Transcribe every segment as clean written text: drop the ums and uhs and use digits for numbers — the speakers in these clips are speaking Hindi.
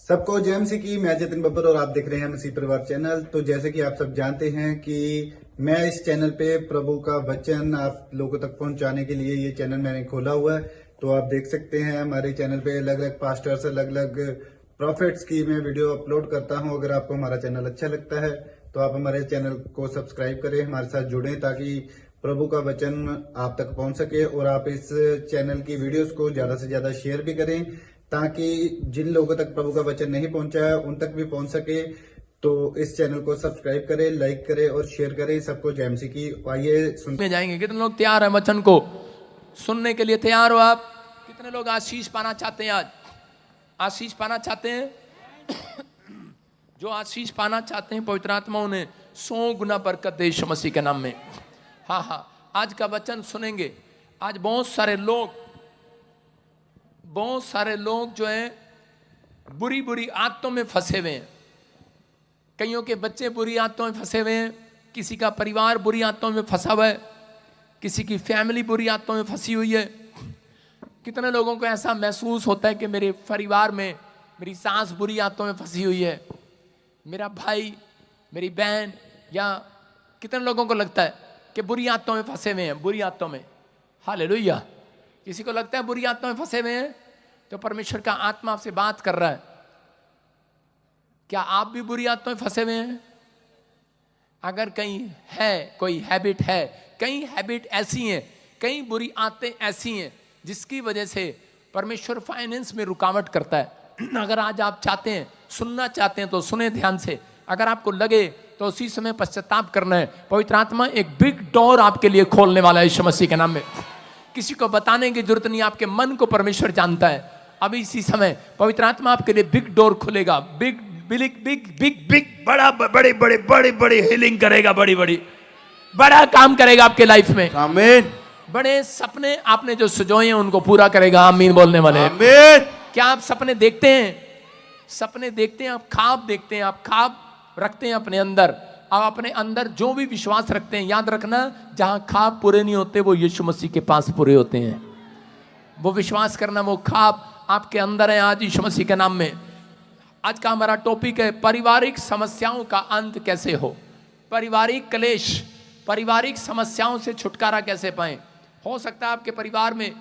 सबको जय मसीह की। मैं जतिन बब्बर और आप देख रहे हैं मसीह परिवार चैनल। तो जैसे कि आप सब जानते हैं कि मैं इस चैनल पे प्रभु का वचन आप लोगों तक पहुंचाने के लिए ये चैनल मैंने खोला हुआ है। तो आप देख सकते हैं हमारे चैनल पे अलग अलग पास्टर्स, अलग अलग प्रॉफिट्स की मैं वीडियो अपलोड करता हूं। अगर आपको हमारा चैनल अच्छा लगता है तो आप हमारे चैनल को सब्सक्राइब करें, हमारे साथ जुड़ें ताकि प्रभु का वचन आप तक पहुंच सके। और आप इस चैनल की वीडियोस को ज्यादा से ज्यादा शेयर भी करें ताकि जिन लोगों तक प्रभु का वचन नहीं पहुंचा है उन तक भी पहुंच सके। तो इस चैनल को सब्सक्राइब करें, लाइक करें और शेयर करें। सबको जय मसीह की। आइए में जाएंगे। कितने लोग तैयार हैं वचन को सुनने के लिए? तैयार हो आप? कितने लोग आशीष पाना चाहते हैं? आज आशीष पाना चाहते हैं? जो आशीष पाना चाहते हैं पवित्र आत्मा उन्हें 100 गुना बरकत दे यीशु मसीह के नाम में। हाँ, आज का वचन सुनेंगे। आज बहुत सारे लोग जो हैं बुरी बुरी आदतों में फंसे हुए हैं। कईयों के बच्चे बुरी आदतों में फंसे हुए हैं, किसी का परिवार बुरी आदतों में फंसा हुआ है, किसी की फैमिली बुरी आदतों में फंसी हुई है। कितने लोगों को ऐसा महसूस होता है कि मेरे परिवार में मेरी सास बुरी आदतों में फंसी हुई है, मेरा भाई, मेरी बहन, या कितने लोगों को लगता है कि बुरी आदतों में फंसे हुए हैं? बुरी आदतों में। हालेलुया। किसी को लगता है बुरी आदतों में फंसे हुए हैं? तो परमेश्वर का आत्मा आपसे बात कर रहा है। क्या आप भी बुरी आदतों में फंसे हुए हैं? अगर कहीं है, कोई हैबिट है, कई हैबिट ऐसी हैं, कई बुरी आदतें ऐसी हैं जिसकी वजह से परमेश्वर फाइनेंस में रुकावट करता है। अगर आज आप चाहते हैं, सुनना चाहते हैं तो सुने ध्यान से। अगर आपको लगे तो उसी समय पश्चाताप करना है। पवित्र आत्मा एक बिग डोर आपके लिए खोलने वाला है यीशु मसीह के नाम में। किसी को बताने की जरूरत नहीं, आपके मन को परमेश्वर जानता है। अभी इसी समय पवित्र आत्मा आपके लिए बिग डोर खुलेगा। Big big big big big बड़ा बड़े बड़े बड़े बड़े हीलिंग करेगा, बड़ी बड़ी बड़ा काम करेगा आपके लाइफ में। आमीन। बड़े सपने आपने जो सजोए हैं उनको पूरा करेगा। आमीन बोलने वाले। आमीन। क्या आप सपने देखते हैं? सपने देखते हैं, आप ख्वाब देखते हैं, आप ख्वाब रखते हैं अपने अंदर। आप अपने अंदर जो भी विश्वास रखते हैं, याद रखना जहां ख्वाब पूरे नहीं होते वो यीशु मसीह के पास पूरे होते हैं। वो विश्वास करना, वो ख्वाब आपके अंदर है आज यीशु मसीह के नाम में। आज का हमारा टॉपिक है पारिवारिक समस्याओं का अंत कैसे हो। पारिवारिक क्लेश, पारिवारिक समस्याओं से छुटकारा कैसे पाएं। हो सकता है आपके परिवार में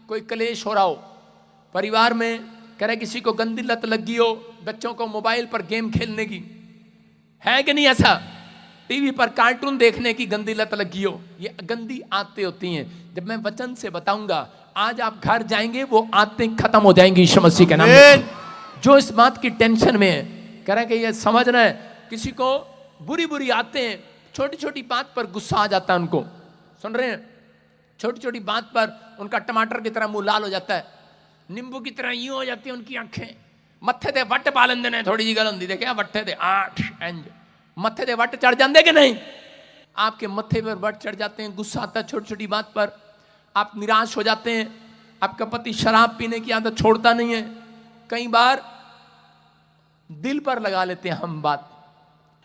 कोई क्लेश हो रहा हो, परिवार में कह रहे किसी को गंदी लत लगी हो, बच्चों को मोबाइल पर गेम खेलने की, है कि नहीं ऐसा? टीवी पर कार्टून देखने की गंदी लत लगी हो। ये गंदी आदतें होती हैं। जब मैं वचन से बताऊंगा, आज आप घर जाएंगे वो आदतें खत्म हो जाएंगी यीशु मसीह के नाम में। जो इस बात की टेंशन में है, कह रहे हैं कि ये समझना है, किसी को बुरी बुरी आदतें, छोटी छोटी बात पर गुस्सा आ जाता है उनको। सुन रहे हैं? छोटी छोटी बात पर उनका टमाटर की तरह मुंह लाल हो जाता है, नींबू की तरह यूं हो जाती है उनकी आंखें। मत्थे ते वट पा लेंदे ने, थोड़ी जी गल होंदी देखिए, वट्ठे ते 8 इंज मत्थे ते वट चढ़ जाते कि नहीं? आपके मत्थे पर वट चढ़ जाते हैं, गुस्सा आता है छोटी छोटी बात पर, आप निराश हो जाते हैं। आपका पति शराब पीने की आदत छोड़ता नहीं है। कई बार दिल पर लगा लेते हैं हम बात।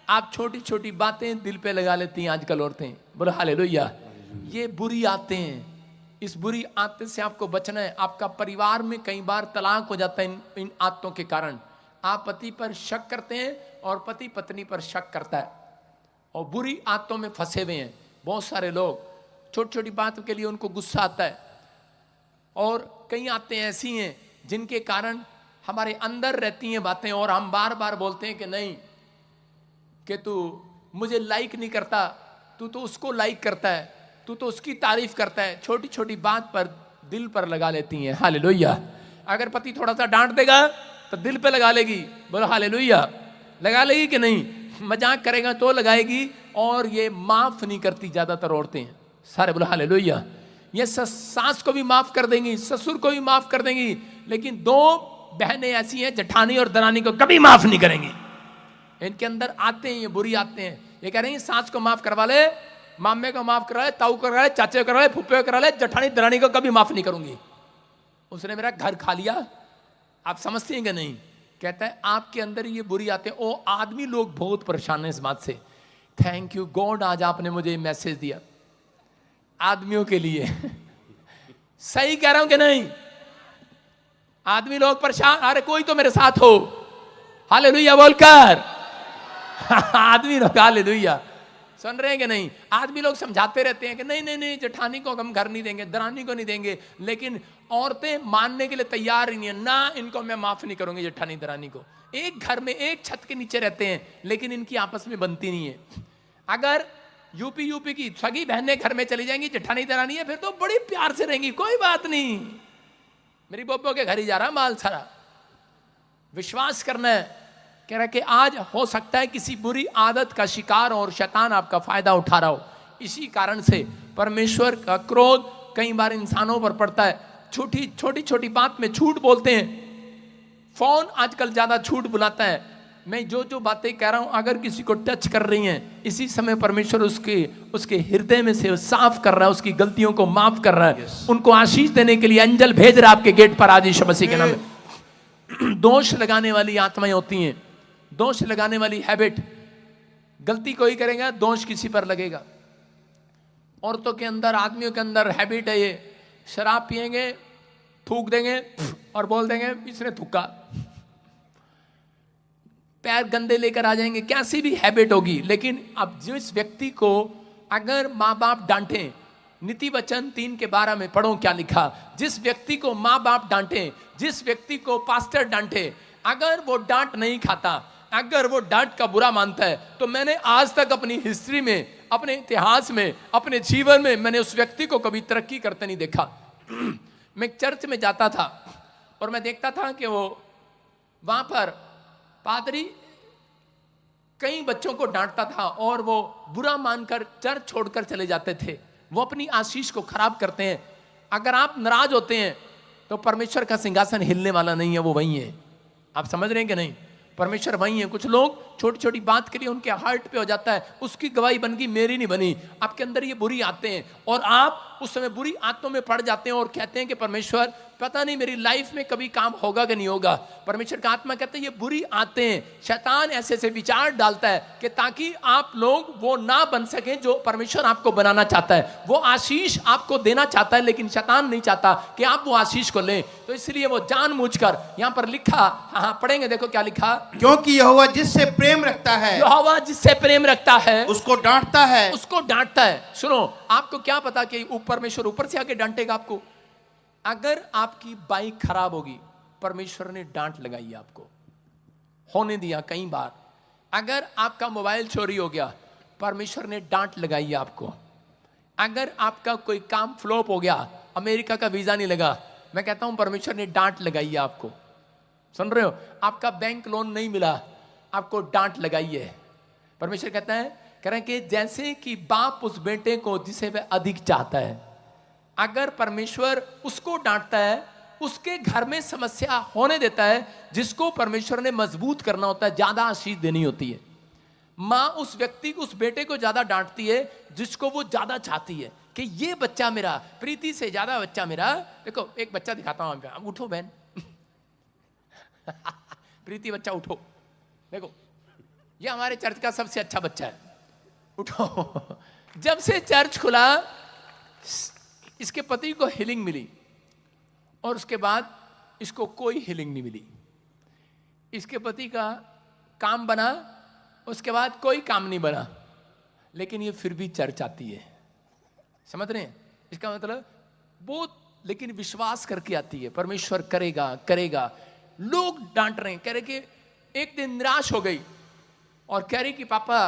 आप छोटी छोटी बातें दिल पे लगा लेती हैं आजकल औरतें। बोलो हालेलुया। ये बुरी आदतें हैं। इस बुरी आदत से आपको बचना है। आपका परिवार में कई बार तलाक हो जाता है इन आदतों के कारण। आप पति पर शक करते हैं और पति पत्नी पर शक करता है, और बुरी आदतों में फंसे हुए हैं बहुत सारे लोग। छोटी छोटी बातों के लिए उनको गुस्सा आता है। और कई आदतें ऐसी हैं जिनके कारण हमारे अंदर रहती हैं बातें, और हम बार बार बोलते हैं कि नहीं, कि तू मुझे लाइक नहीं करता, तू तो उसको लाइक करता है, तू तो उसकी तारीफ करता है। छोटी छोटी बात पर दिल पर लगा लेती हैं। हालेलुया। अगर पति थोड़ा सा डांट देगा तो दिल पे लगा लेगी। बोलो हालेलुया। लगा लेगी कि नहीं? मजाक करेगा तो लगाएगी। और ये माफ नहीं करती ज्यादातर औरतें। सारे बोलो हालेलुया। ये सास को भी माफ कर देंगी, ससुर को भी माफ कर देंगी, लेकिन 2 बहनें ऐसी हैं, जेठानी और दरानी को कभी माफ नहीं करेंगी। इनके अंदर आते हैं ये बुरी आते हैं। ये कह रही हैं सास को माफ करवा ले, मामे को माफ करा ले, ताऊ को करा ले, चाचे को करा ले, फुप्पे को करा ले, जेठानी दरानी को कभी माफ नहीं करूंगी। उसने मेरा घर खा लिया। आप समझते हैं कि नहीं? कहता है आपके अंदर ये बुरी आते हैं। ओ आदमी लोग बहुत परेशान हैं इस बात से। थैंक यू गॉड, आज आपने मुझे मैसेज दिया आदमियों के लिए। सही कह रहा हूं कि नहीं? आदमी लोग परेशान, अरे कोई तो मेरे साथ हो। हालेलुया बोलकर। आदमी लोग हालेलुया सुन रहे हैं कि नहीं? आदमी लोग समझाते रहते हैं कि नहीं नहीं नहीं, जेठानी को हम घर नहीं देंगे, दरानी को नहीं देंगे, लेकिन औरतें मानने के लिए तैयार ही नहीं है ना, इनको मैं माफ नहीं करूंगी जेठानी दरानी को। एक घर में एक छत के नीचे रहते हैं, लेकिन इनकी आपस में बनती नहीं है। अगर यूपी की सगी बहनें घर में चली जाएंगी, जेठानी दरानी है, फिर तो बड़ी प्यार से रहेंगी, कोई बात नहीं, मेरी बोबो के घर ही जा रहा माल सारा। विश्वास करना है, कह रहा कि आज हो सकता है किसी बुरी आदत का शिकार और शैतान आपका फायदा उठा रहा हो। इसी कारण से परमेश्वर का क्रोध कई बार इंसानों पर पड़ता है। छोटी छोटी बात में झूठ बोलते हैं। फोन आजकल ज्यादा झूठ बुलाता है। मैं जो बातें कह रहा हूं, अगर किसी को टच कर रही हैं, इसी समय परमेश्वर उसके हृदय में से साफ कर रहा है, उसकी गलतियों को माफ कर रहा है। उनको आशीष देने के लिए एंजल भेज रहा है आपके गेट पर आज यीशु मसीह के नाम में। दोष लगाने वाली आत्माएं होती हैं, दोष लगाने वाली हैबिट। गलती कोई करेगा, दोष किसी पर लगेगा। औरतों के अंदर, आदमियों के अंदर हैबिट है ये, शराब पिएंगे, थूक देंगे और बोल देंगे इसने थूका। पैर गंदे लेकर आ जाएंगे, कैसी भी हैबिट होगी। लेकिन अब जिस व्यक्ति को अगर माँ बाप डांटे, नीति वचन 3:12 में पढ़ो क्या लिखा। जिस व्यक्ति को माँ बाप डांटे, जिस व्यक्ति को पास्टर डांटे, अगर वो डांट नहीं खाता, अगर वो डांट का बुरा मानता है, तो मैंने आज तक अपनी हिस्ट्री में, अपने इतिहास में, अपने जीवन में मैंने उस व्यक्ति को कभी तरक्की करते नहीं देखा। मैं चर्च में जाता था और मैं देखता था कि वो वहां पर पादरी कई बच्चों को डांटता था और वो बुरा मानकर चर्च छोड़कर चले जाते थे। वो अपनी आशीष को खराब करते हैं। अगर आप नाराज होते हैं तो परमेश्वर का सिंहासन हिलने वाला नहीं है, वो वही है। आप समझ रहे हैं कि नहीं? परमेश्वर वही है। कुछ लोग छोटी छोटी बात के लिए उनके हार्ट पे हो जाता है, उसकी गवाही बन गई, मेरी नहीं बनी। आपके अंदर ये बुरी आते हैं और आप उस समय बुरी आत्तों में पड़ जाते हैं और कहते हैं कि परमेश्वर पता नहीं मेरी लाइफ में कभी काम होगा कि नहीं होगा। परमेश्वर का आत्मा कहते हैं ये बुरी आते हैं, शैतान ऐसे ऐसे विचार डालता है कि ताकि आप लोग वो ना बन सके जो परमेश्वर आपको बनाना चाहता है। वो आशीष आपको देना चाहता है, लेकिन शैतान नहीं चाहता कि आप वो आशीष को लें। तो इसलिए वो जानबूझकर यहाँ पर लिखा, हाँ पढ़ेंगे, देखो क्या लिखा। क्योंकि यहोवा जिससे प्रेम रखता है, यहोवा जिससे प्रेम रखता है उसको डांटता है, उसको डांटता है। सुनो, आपको क्या पता कि परमेश्वर ऊपर से आके डांटेगा आपको? अगर आपकी बाइक खराब होगी, परमेश्वर ने डांट लगाई आपको, होने दिया कई बार। अगर आपका मोबाइल चोरी हो गया, परमेश्वर ने डांट लगाई आपको। अगर आपका कोई काम फ्लॉप हो गया, अमेरिका का वीजा नहीं लगा, मैं कहता हूं परमेश्वर ने डांट लगाई आपको। सुन रहे हो? आपका बैंक लोन नहीं मिला, आपको डांट लगाई है। परमेश्वर कहता है, कह रहे हैं कि जैसे कि बाप उस बेटे को जिसे वह अधिक चाहता है, अगर परमेश्वर उसको डांटता है, उसके घर में समस्या होने देता है, जिसको परमेश्वर ने मजबूत करना होता है, ज्यादा आशीष देनी होती है। माँ उस व्यक्ति को, उस बेटे को ज्यादा डांटती है जिसको वो ज्यादा चाहती है कि ये बच्चा मेरा, प्रीति से ज्यादा बच्चा मेरा। देखो एक बच्चा दिखाता हूं आपको, अब उठो बहन। प्रीति बच्चा उठो, देखो ये हमारे चर्च का सबसे अच्छा बच्चा है, उठो। जब से चर्च खुला, इसके पति को हीलिंग मिली और उसके बाद इसको कोई हीलिंग नहीं मिली। इसके पति का काम बना, उसके बाद कोई काम नहीं बना, लेकिन ये फिर भी चर्च आती है। समझ रहे हैं? इसका मतलब वो, लेकिन विश्वास करके आती है, परमेश्वर करेगा करेगा। लोग डांट रहे हैं, कह रहे कि एक दिन निराश हो गई और कह रही कि पापा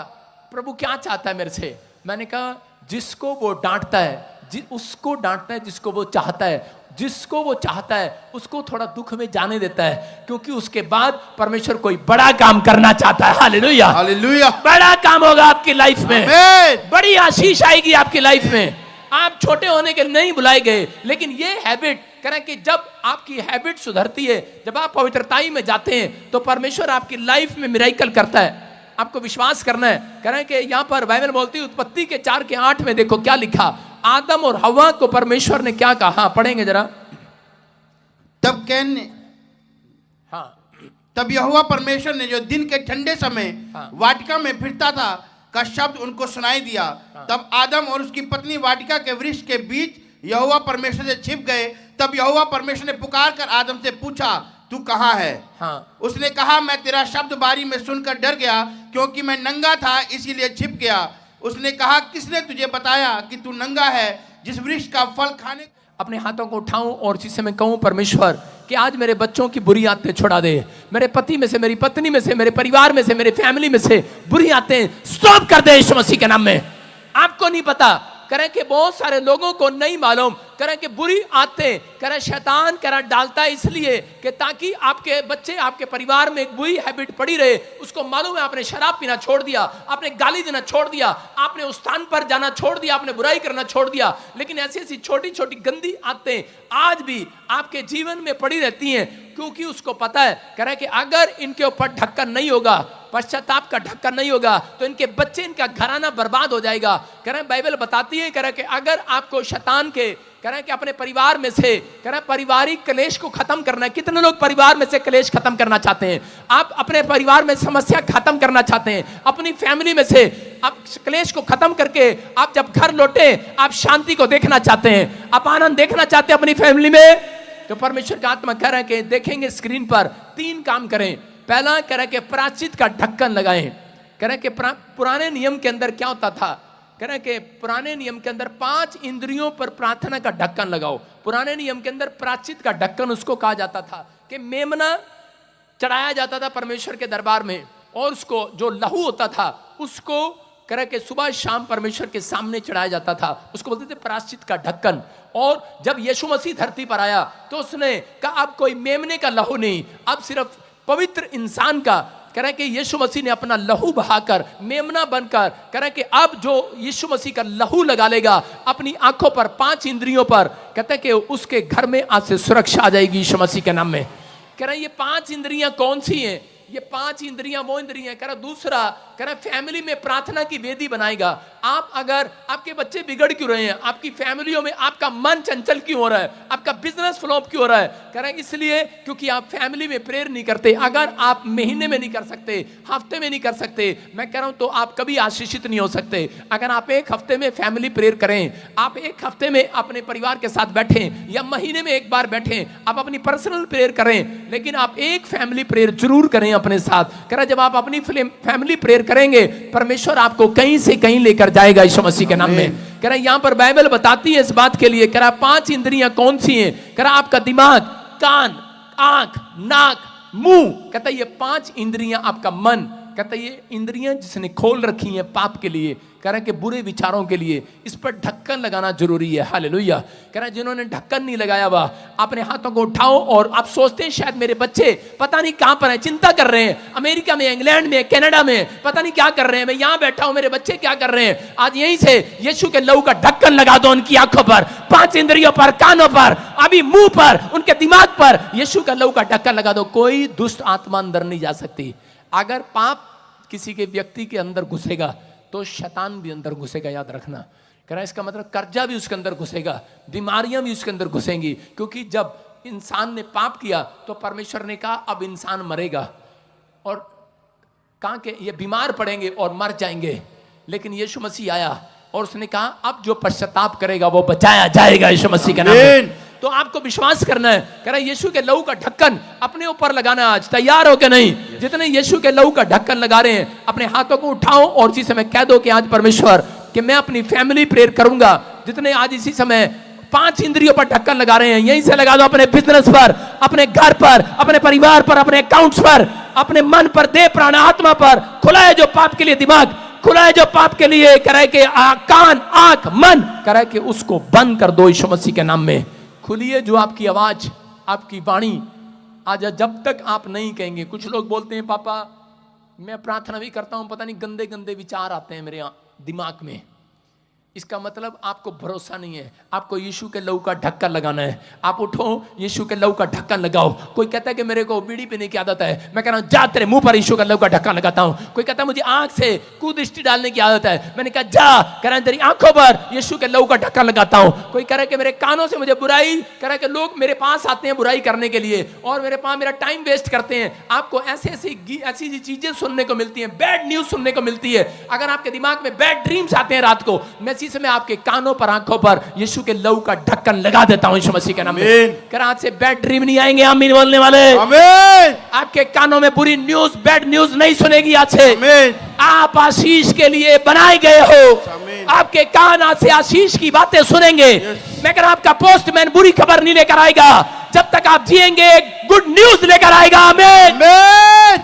प्रभु क्या चाहता है मेरे से। मैंने कहा जिसको वो डांटता है, उसको डांटता है जिसको वो चाहता है। जिसको वो चाहता है उसको थोड़ा दुख में जाने देता है, क्योंकि उसके बाद परमेश्वर कोई बड़ा काम करना चाहता है। Hallelujah, hallelujah. बड़ा काम होगा आपकी लाइफ में, बड़ी आशीष आएगी आपकी लाइफ में। आप छोटे होने के नहीं बुलाए गए, लेकिन ये हैबिट करें कि जब आपकी हैबिट सुधरती है, जब आप पवित्रताई में जाते हैं, तो परमेश्वर आपकी लाइफ में मिरेकल करता है। आपको विश्वास करना है। करें कि यहां पर बाइबल बोलती है, उत्पत्ति के 4:8 में देखो क्या लिखा। आदम और हव्वा को परमेश्वर ने क्या कहा, पढ़ेंगे जरा। तब कैन ने, हाँ, तब यहोवा परमेश्वर ने जो दिन के ठंडे समय हाँ, वाटिका में फिरता था का शब्द उनको सुनाई दिया। हाँ, तब आदम और उसकी पत्नी वाटिका के वृक्ष के बीच यहोवा परमेश्वर से छिप गए। तब यहोवा परमेश्वर ने पुकार कर आदम से पूछा, तू कहाँ है? हाँ, उसने कहा, मैं तेरा शब्द बारी में सुनकर डर गया, क्योंकि मैं नंगा था इसीलिए छिप गया। उसने कहा, किसने तुझे बताया कि तू नंगा है? जिस वृक्ष का फल खाने। अपने हाथों को उठाऊं और जिससे मैं कहूं, परमेश्वर कि आज मेरे बच्चों की बुरी आदतें छुड़ा दे, मेरे पति में से, मेरी पत्नी में से, मेरे परिवार में से, मेरे फैमिली में से बुरी आदतें स्टॉप कर दे यीशु मसीह के नाम में। आपको नहीं पता, करें कि बहुत सारे लोगों को नहीं मालूम, करें कि बुरी आदतें करें शैतान करें डालता है इसलिए कि ताकि आपके बच्चे, आपके परिवार में एक बुरी हैबिट पड़ी रहे। उसको मालूम है आपने शराब पीना छोड़ दिया, आपने गाली देना छोड़ दिया, आपने उस स्थान पर जाना छोड़ दिया, आपने बुराई करना छोड़ दिया, लेकिन ऐसी ऐसी छोटी छोटी गंदी आदतें आज भी आपके जीवन में पड़ी रहती हैं, क्योंकि उसको पता है करें कि अगर इनके ऊपर ढक्कन नहीं होगा, पश्चाताप का ढक्कन नहीं होगा, तो इनके बच्चे, इनका घराना बर्बाद हो जाएगा। करें बाइबल बताती है करें कि अगर आपको शैतान के करें कि अपने परिवार में से करें पारिवारिक क्लेश को खत्म करना है। कितने लोग परिवार में से क्लेश खत्म करना चाहते हैं? आप अपने परिवार में समस्या खत्म करना चाहते हैं, अपनी फैमिली में से आप क्लेश को खत्म करके आप जब घर लौटे आप शांति को देखना चाहते हैं, आप आनंद देखना चाहते हैं अपनी फैमिली में, तो परमेश्वर का आत्मा कह रहा है कि देखेंगे स्क्रीन पर 3 काम करें। पहला कह रहा है कि प्रायश्चित का ढक्कन लगाएं। कह रहा है कि पुराने नियम के अंदर क्या होता था? कह रहे हैं कि पुराने नियम के अंदर 5 इंद्रियों पर प्रार्थना का ढक्कन लगाओ। पुराने नियम के अंदर प्रायश्चित का ढक्कन उसको कहा जाता था कि मेमना चढ़ाया जाता था परमेश्वर के दरबार में, और उसको जो लहू होता था उसको कह रहे कि सुबह शाम परमेश्वर के सामने चढ़ाया जाता था, उसको बोलते थे प्रायश्चित का ढक्कन। और जब यीशु मसीह धरती पर आया तो उसने कहा अब कोई मेमने का लहू नहीं, अब सिर्फ पवित्र इंसान का कह रहे कि यीशु मसीह ने अपना लहू बहाकर मेमना बनकर कह रहे कि अब जो यीशु मसीह का लहू लगा लेगा अपनी आंखों पर, 5 इंद्रियों पर, कहते हैं कि उसके घर में आज से सुरक्षा आ जाएगी यीशु मसीह के नाम में। कह रहे ये 5 इंद्रियां कौन सी हैं? ये 5 इंद्रियां वो इंद्रियां। कह रहा दूसरा, कह रहा फैमिली में प्रार्थना की वेदी बनाएगा। आप अगर आपके बच्चे बिगड़ क्यों रहे हैं, आपकी फैमिलियों में आपका मन चंचल क्यों हो रहा है, आपका बिजनेस फ्लॉप क्यों हो रहा है, कह रहा इसलिए क्योंकि आप फैमिली में प्रेयर नहीं करते। अगर आप महीने में नहीं कर सकते, हफ्ते में नहीं कर सकते, मैं कह रहा हूं तो आप कभी आशीषित नहीं हो सकते। अगर आप एक हफ्ते में फैमिली प्रेयर करें, आप एक हफ्ते में अपने परिवार के साथ बैठें या महीने में एक बार बैठें, आप अपनी पर्सनल प्रेयर करें, लेकिन आप एक फैमिली प्रेयर जरूर करें अपने साथ। कह रहा जब आप अपनी फैमिली प्रेयर करेंगे परमेश्वर आपको कहीं से कहीं लेकर जाएगा यीशु मसीह के नाम में। कह रहा यहां पर बाइबल बताती है इस बात के लिए, कह रहा 5 इंद्रियां कौन सी हैं? कह रहा आपका दिमाग, कान, आंख, नाक, मुंह, कहता ये 5 इंद्रियां, आपका मन, कहता ये इंद्रियां जिसने खोल रखी हैं पाप के लिए, कह रहा कि बुरे विचारों के लिए, इस पर ढक्कन लगाना जरूरी है। हालेलुया। कह रहा जिन्होंने ढक्कन नहीं लगाया हुआ अपने हाथों को उठाओ, और आप सोचते हैं शायद मेरे बच्चे पता नहीं कहां पर हैं, चिंता कर रहे हैं, अमेरिका में, इंग्लैंड में, कनाडा में, पता नहीं क्या कर रहे हैं, मैं यहां बैठा हूं, मेरे बच्चे क्या कर रहे हैं। आज यहीं से यीशु के लहू का ढक्कन लगा दो उनकी आंखों पर, 5 इंद्रियों पर, कानों पर, अभी मुंह पर, उनके दिमाग पर यीशु का लहू का ढक्कन लगा दो। कोई दुष्ट आत्मा अंदर नहीं जा सकती। अगर पाप किसी के व्यक्ति के अंदर घुसेगा तो शैतान भी अंदर घुसेगा, याद रखना। कह रहा इसका मतलब कर्जा भी उसके अंदर घुसेगा, बीमारियां भी उसके अंदर घुसेंगी, क्योंकि जब इंसान ने पाप किया तो परमेश्वर ने कहा अब इंसान मरेगा, और कहा कि ये बीमार पड़ेंगे और मर जाएंगे, लेकिन यीशु मसीह आया और उसने कहा अब जो पश्चाताप करेगा वो बचाया जाएगा यीशु मसीह के नाम में। तो आपको विश्वास करना है। कह रहा यीशु के लहू का ढक्कन अपने ऊपर लगाना है। आज तैयार हो के नहीं? जितने यीशु के लहू का ढक्कन लगा रहे हैं अपने हाथों को उठाओ और इसी समय कह दो कि आज परमेश्वर कि मैं अपनी फैमिली प्रेयर करूंगा। जितने आज इसी समय 5 इंद्रियों पर ढक्कन लगा रहे हैं, यहीं से लगा दो अपने बिजनेस पर, अपने घर पर, अपने परिवार पर, अपने अकाउंट्स पर, अपने मन पर, देह प्राण आत्मा पर। खुला है जो पाप के लिए दिमाग, खुला है जो पाप के लिए कह रहे कि कान, आंख, मन, कह रहे कि उसको बंद कर दो यीशु मसीह के नाम में। खुलिए जो आपकी आवाज, आपकी वाणी आज जब तक आप नहीं कहेंगे। कुछ लोग बोलते हैं पापा मैं प्रार्थना भी करता हूं, पता नहीं गंदे गंदे विचार आते हैं मेरे दिमाग में। इसका मतलब आपको भरोसा नहीं है। आपको यीशु के लहू का ढक्कन लगाना है। आप उठो, यीशु के लहू का ढक्कन लगाओ। कोई कहता है कि मेरे को बीड़ी पीने की आदत है, मैं कह रहा हूं जा तेरे मुंह पर यीशु का लहू का ढक्कन लगाता हूं। कोई कहता है मुझे आंख से कुदृष्टि डालने की आदत है, मैंने कहा जा, कह रहा तेरी आंखों पर यीशु के लहू का ढक्कन लगाता हूं। कोई कह रहा है कि मेरे कानों से मुझे बुराई, कह रहा है कि लोग मेरे पास आते हैं बुराई करने के लिए और मेरे पास मेरा टाइम वेस्ट करते हैं। आपको ऐसी चीजें सुनने को मिलती हैं, बैड न्यूज सुनने को मिलती है। अगर आपके दिमाग में बैड ड्रीम्स आते हैं रात को, मैं इसी समय आपके कानों पर, आंखों पर यीशु के लहू का ढक्कन लगा देता हूं यीशु मसीह के नाम में। आमीन। कर आज से बैड ड्रीम नहीं आएंगे, आमीन बोलने वाले। आमीन। आपके कानों में बुरी न्यूज, बैड न्यूज नहीं सुनेगी आज से। आमीन। आप आशीष के लिए बनाए गए हो। आमीन। आपके कान आज से आशीष की बातें सुनेंगे। मैं कह रहा आपका पोस्टमैन बुरी खबर नहीं लेकर आएगा, जब तक आप जिएंगे गुड न्यूज लेकर आएगा। आमीन। आमीन।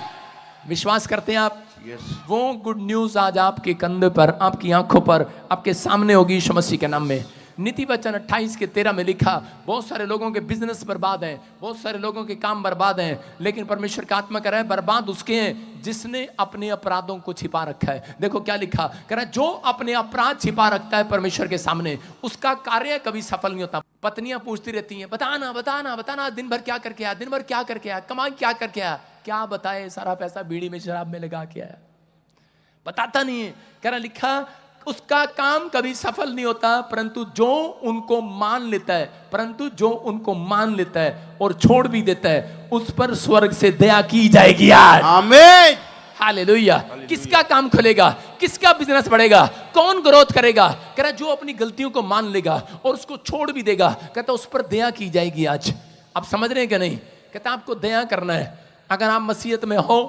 विश्वास करते हैं आप? यस। वो गुड न्यूज आज आपके कंधे पर, आपकी आंखों पर, आपके सामने होगी यीशु मसीह के नाम में। नीति वचन 28:13 में लिखा, बहुत सारे लोगों के बिजनेस बर्बाद हैं, बहुत सारे लोगों के काम बर्बाद हैं, लेकिन परमेश्वर का आत्मा कह रहा है बर्बाद उसके हैं जिसने अपने अपराधों को छिपा रखा है। देखो क्या लिखा, कह रहा है जो अपने अपराध छिपा रखता है परमेश्वर के सामने, उसका कार्य कभी सफल नहीं होता। पत्नियां पूछती रहती हैं, बताना बताना बताना, दिन भर क्या करके आया, दिन भर क्या करके आया, कमाई क्या करके आया। क्या बताए, सारा पैसा बीड़ी में शराब में लगा के आया, बताता नहीं है। कह रहा लिखा उसका काम कभी सफल नहीं होता, परंतु जो उनको मान लेता है, परंतु जो उनको मान लेता है और छोड़ भी देता है, उस पर स्वर्ग से दया की जाएगी आज। आमीन। हालेलुया। किसका काम खुलेगा, किसका बिजनेस बढ़ेगा, कौन ग्रोथ करेगा? कह रहा जो अपनी गलतियों को मान लेगा और उसको छोड़ भी देगा, कहता उस पर दया की जाएगी आज। आप समझ रहे हैं क्या? नहीं, कहता आपको दया करना है। अगर आप मसीहत में हो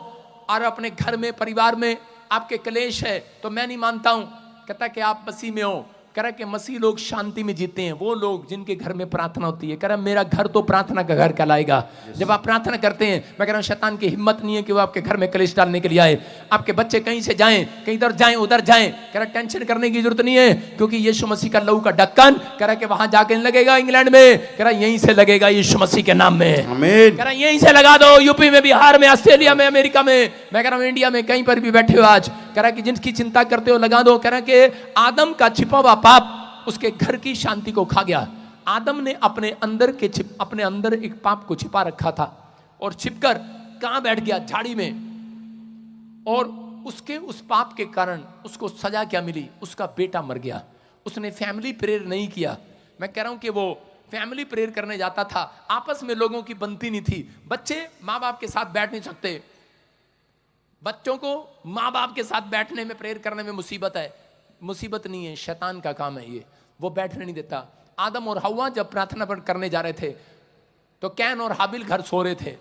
और अपने घर में, परिवार में आपके कलेश है, तो मैं नहीं मानता हूं, कहता कि आप मसीह में हो। कह रहा कि मसीह लोग शांति में जीते हैं, वो लोग जिनके घर में प्रार्थना होती है। कह रहा मेरा घर तो प्रार्थना का घर कहलाएगा। जब आप प्रार्थना करते हैं, मैं कह रहा हूं शैतान की हिम्मत नहीं है कि वो आपके घर में कलेश डालने के लिए आए। आपके बच्चे कहीं से जाएं, कहीं इधर जाएं उधर जाएं, कह रहा टेंशन करने की जरूरत नहीं है, क्योंकि यीशु मसीह का लहू का ढक्कन कह रहा कि वहां जाके नहीं लगेगा इंग्लैंड में, कह रहा यहीं से लगेगा यीशु मसीह के नाम में। आमीन। कह रहा यहीं से लगा दो, यूपी में, बिहार में, ऑस्ट्रेलिया में, अमेरिका में, मैं कह रहा हूं इंडिया में, कहीं पर भी बैठे हो आज, कह रहा कि जिनकी चिंता करते हो लगा दो। कह रहा कि आदम का छिपा हुआ पाप उसके घर की शांति को खा गया। आदम ने अपने अंदर एक पाप को छिपा रखा था और छिपकर कहां बैठ गया? झाड़ी में। और उसके उस पाप के कारण उसको सजा क्या मिली? उसका बेटा मर गया। उसने फैमिली प्रेयर नहीं किया। मैं कह रहा हूं कि वो फैमिली प्रेयर करने जाता था, आपस में लोगों की बनती नहीं थी। बच्चे माँ बाप के साथ बैठ नहीं सकते, बच्चों को माँ बाप के साथ बैठने में, प्रेयर करने में मुसीबत है। मुसीबत नहीं है, शैतान का काम है ये, वो बैठने नहीं देता। आदम और हव्वा जब प्रार्थना करने जा रहे थे तो कैन और हाबिल घर सो रहे थे।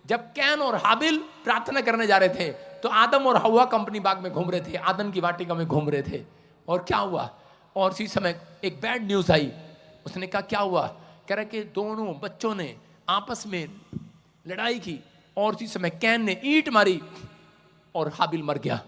जब कैन और हाबिल प्रार्थना करने जा रहे थे तो आदम और हव्वा कंपनी बाग में घूम रहे थे, आदम की वाटिका में घूम रहे थे। और क्या हुआ? और उसी समय एक बैड न्यूज आई। उसने कहा क्या हुआ? कह रहा कि दोनों बच्चों ने आपस में लड़ाई की और उसी समय कैन ने ईंट मारी और हाबिल मर गया,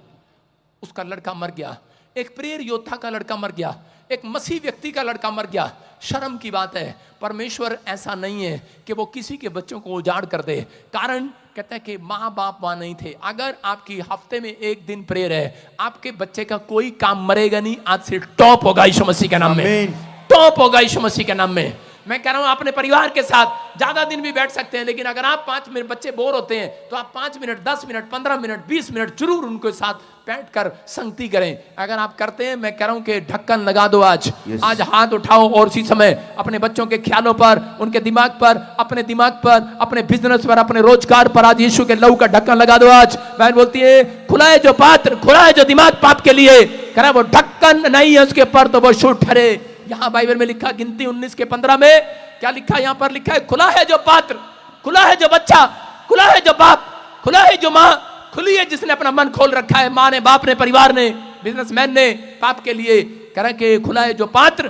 उसका लड़का मर गया। एक प्रेयर योद्धा का लड़का मर गया, एक मसीह व्यक्ति का लड़का मर गया। शर्म की बात है, परमेश्वर ऐसा नहीं है कि वो किसी के बच्चों को उजाड़ कर दे। कारण कहता है कि माँ बाप वहां नहीं थे। अगर आपकी हफ्ते में एक दिन प्रेयर है, आपके बच्चे का कोई काम मरेगा नहीं। आज से टॉप होगा यीशु मसीह के नाम में, टॉप होगा यीशु मसीह के नाम में। मैं कह रहा हूं अपने परिवार के साथ ज्यादा दिन भी बैठ सकते हैं, लेकिन अगर आप 5 मिनट, बच्चे बोर होते हैं तो आप 5 मिनट, 10 मिनट, 15 मिनट, 20 मिनट जरूर उनके साथ बैठकर संगति करें। अगर आप करते हैं, मैं कह रहा हूं कि ढक्कन लगा दो आज। आज हाथ उठाओ और उसी समय अपने बच्चों के ख्यालों पर, उनके दिमाग पर, अपने दिमाग पर, अपने बिजनेस पर, अपने रोजगार पर आज यीशु के लहू का ढक्कन लगा दो आज। बहन बोलती है खुला है जो पात्र, खुला है जो दिमाग पाप के लिए, कह रहा वो ढक्कन नहीं है उसके ऊपर तो वो शुद्ध ठहरे। यहां बाइबल में लिखा, गिनती 19:15 में क्या लिखा? यहां पर लिखा है खुला है जो पात्र, खुला है जो बच्चा, खुला है जो बाप, खुला है जो मां, खुली है जिसने अपना मन खोल रखा है, मां ने, बाप ने, परिवार ने, बिजनेसमैन ने पाप के लिए। कह रहा कि खुला है जो पात्र,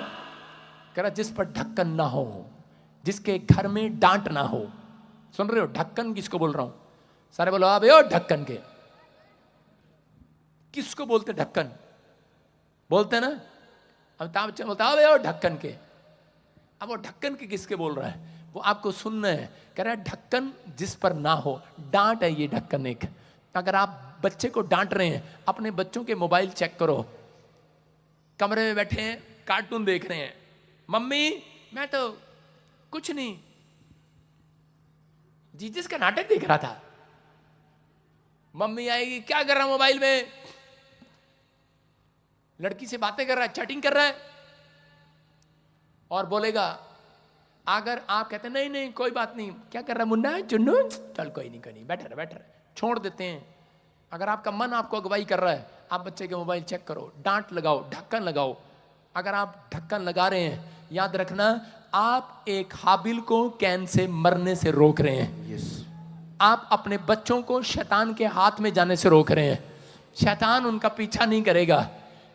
कह रहा जिस पर ढक्कन ना हो, जिसके घर में डांट ना हो। सुन रहे हो? ढक्कन किसको बोल रहा हूं? सारे बोलो अब यो ढक्कन के। किसको बोलते ढक्कन? बोलते ना, अमिताभ बच्चन बोलता है ढक्कन के। अब वो ढक्कन के किसके बोल रहा है? वो आपको सुनना है। कह रहा है ढक्कन जिस पर ना हो, डांट है ये ढक्कन एक। अगर आप बच्चे को डांट रहे हैं, अपने बच्चों के मोबाइल चेक करो, कमरे में बैठे हैं कार्टून देख रहे हैं, मम्मी मैं तो कुछ नहीं, जीसस का नाटक देख रहा था। मम्मी आएगी, क्या कर रहा मोबाइल में? लड़की से बातें कर रहा है, चैटिंग कर रहा है, और बोलेगा अगर आप कहते नहीं नहीं कोई बात नहीं, क्या कर रहा मुन्ना चुन्नू, चल कोई नहीं बैठे रहे, छोड़ देते हैं। अगर आपका मन आपको अगुवाई कर रहा है, आप बच्चे के मोबाइल चेक करो, डांट लगाओ, ढक्कन लगाओ। अगर आप ढक्कन लगा रहे हैं, याद रखना आप एक हाबिल को कैन से मरने से रोक रहे हैं। आप अपने बच्चों को शैतान के हाथ में जाने से रोक रहे हैं। शैतान उनका पीछा नहीं करेगा,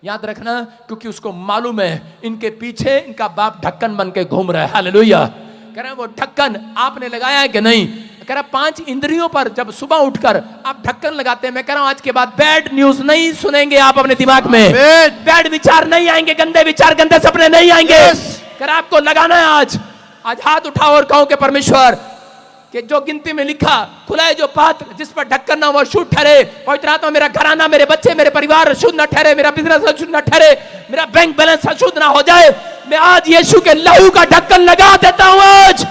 याद रखना, क्योंकि उसको मालूम है इनके पीछे इनका बाप ढक्कन बन के घूम रहा है। हालेलुया। कह रहे वो ढक्कन आपने लगाया है कि नहीं? कह रहा 5 इंद्रियों पर जब सुबह उठकर आप ढक्कन लगाते हैं, मैं कह रहा हूं आज के बाद बैड न्यूज नहीं सुनेंगे आप अपने दिमाग में, बैड विचार नहीं आएंगे, गंदे विचार गंदे सपने नहीं आएंगे। कह रहा आपको लगाना है आज हाथ उठाओ और कहो कि परमेश्वर कि जो गिनती में लिखा खुला है जो पात्र जिस पर ढक्कन ना वो शुद्ध ठहरे। पवित्र आत्मा मेरा घराना, मेरे बच्चे, मेरे परिवार अशुद्ध ना ठहरे, मेरा बिजनेस अशुद्ध ना ठहरे, मेरा बैंक बैलेंस अशुद्ध ना हो जाए। मैं आज यीशु के लहू का ढक्कन लगा देता हूं आज।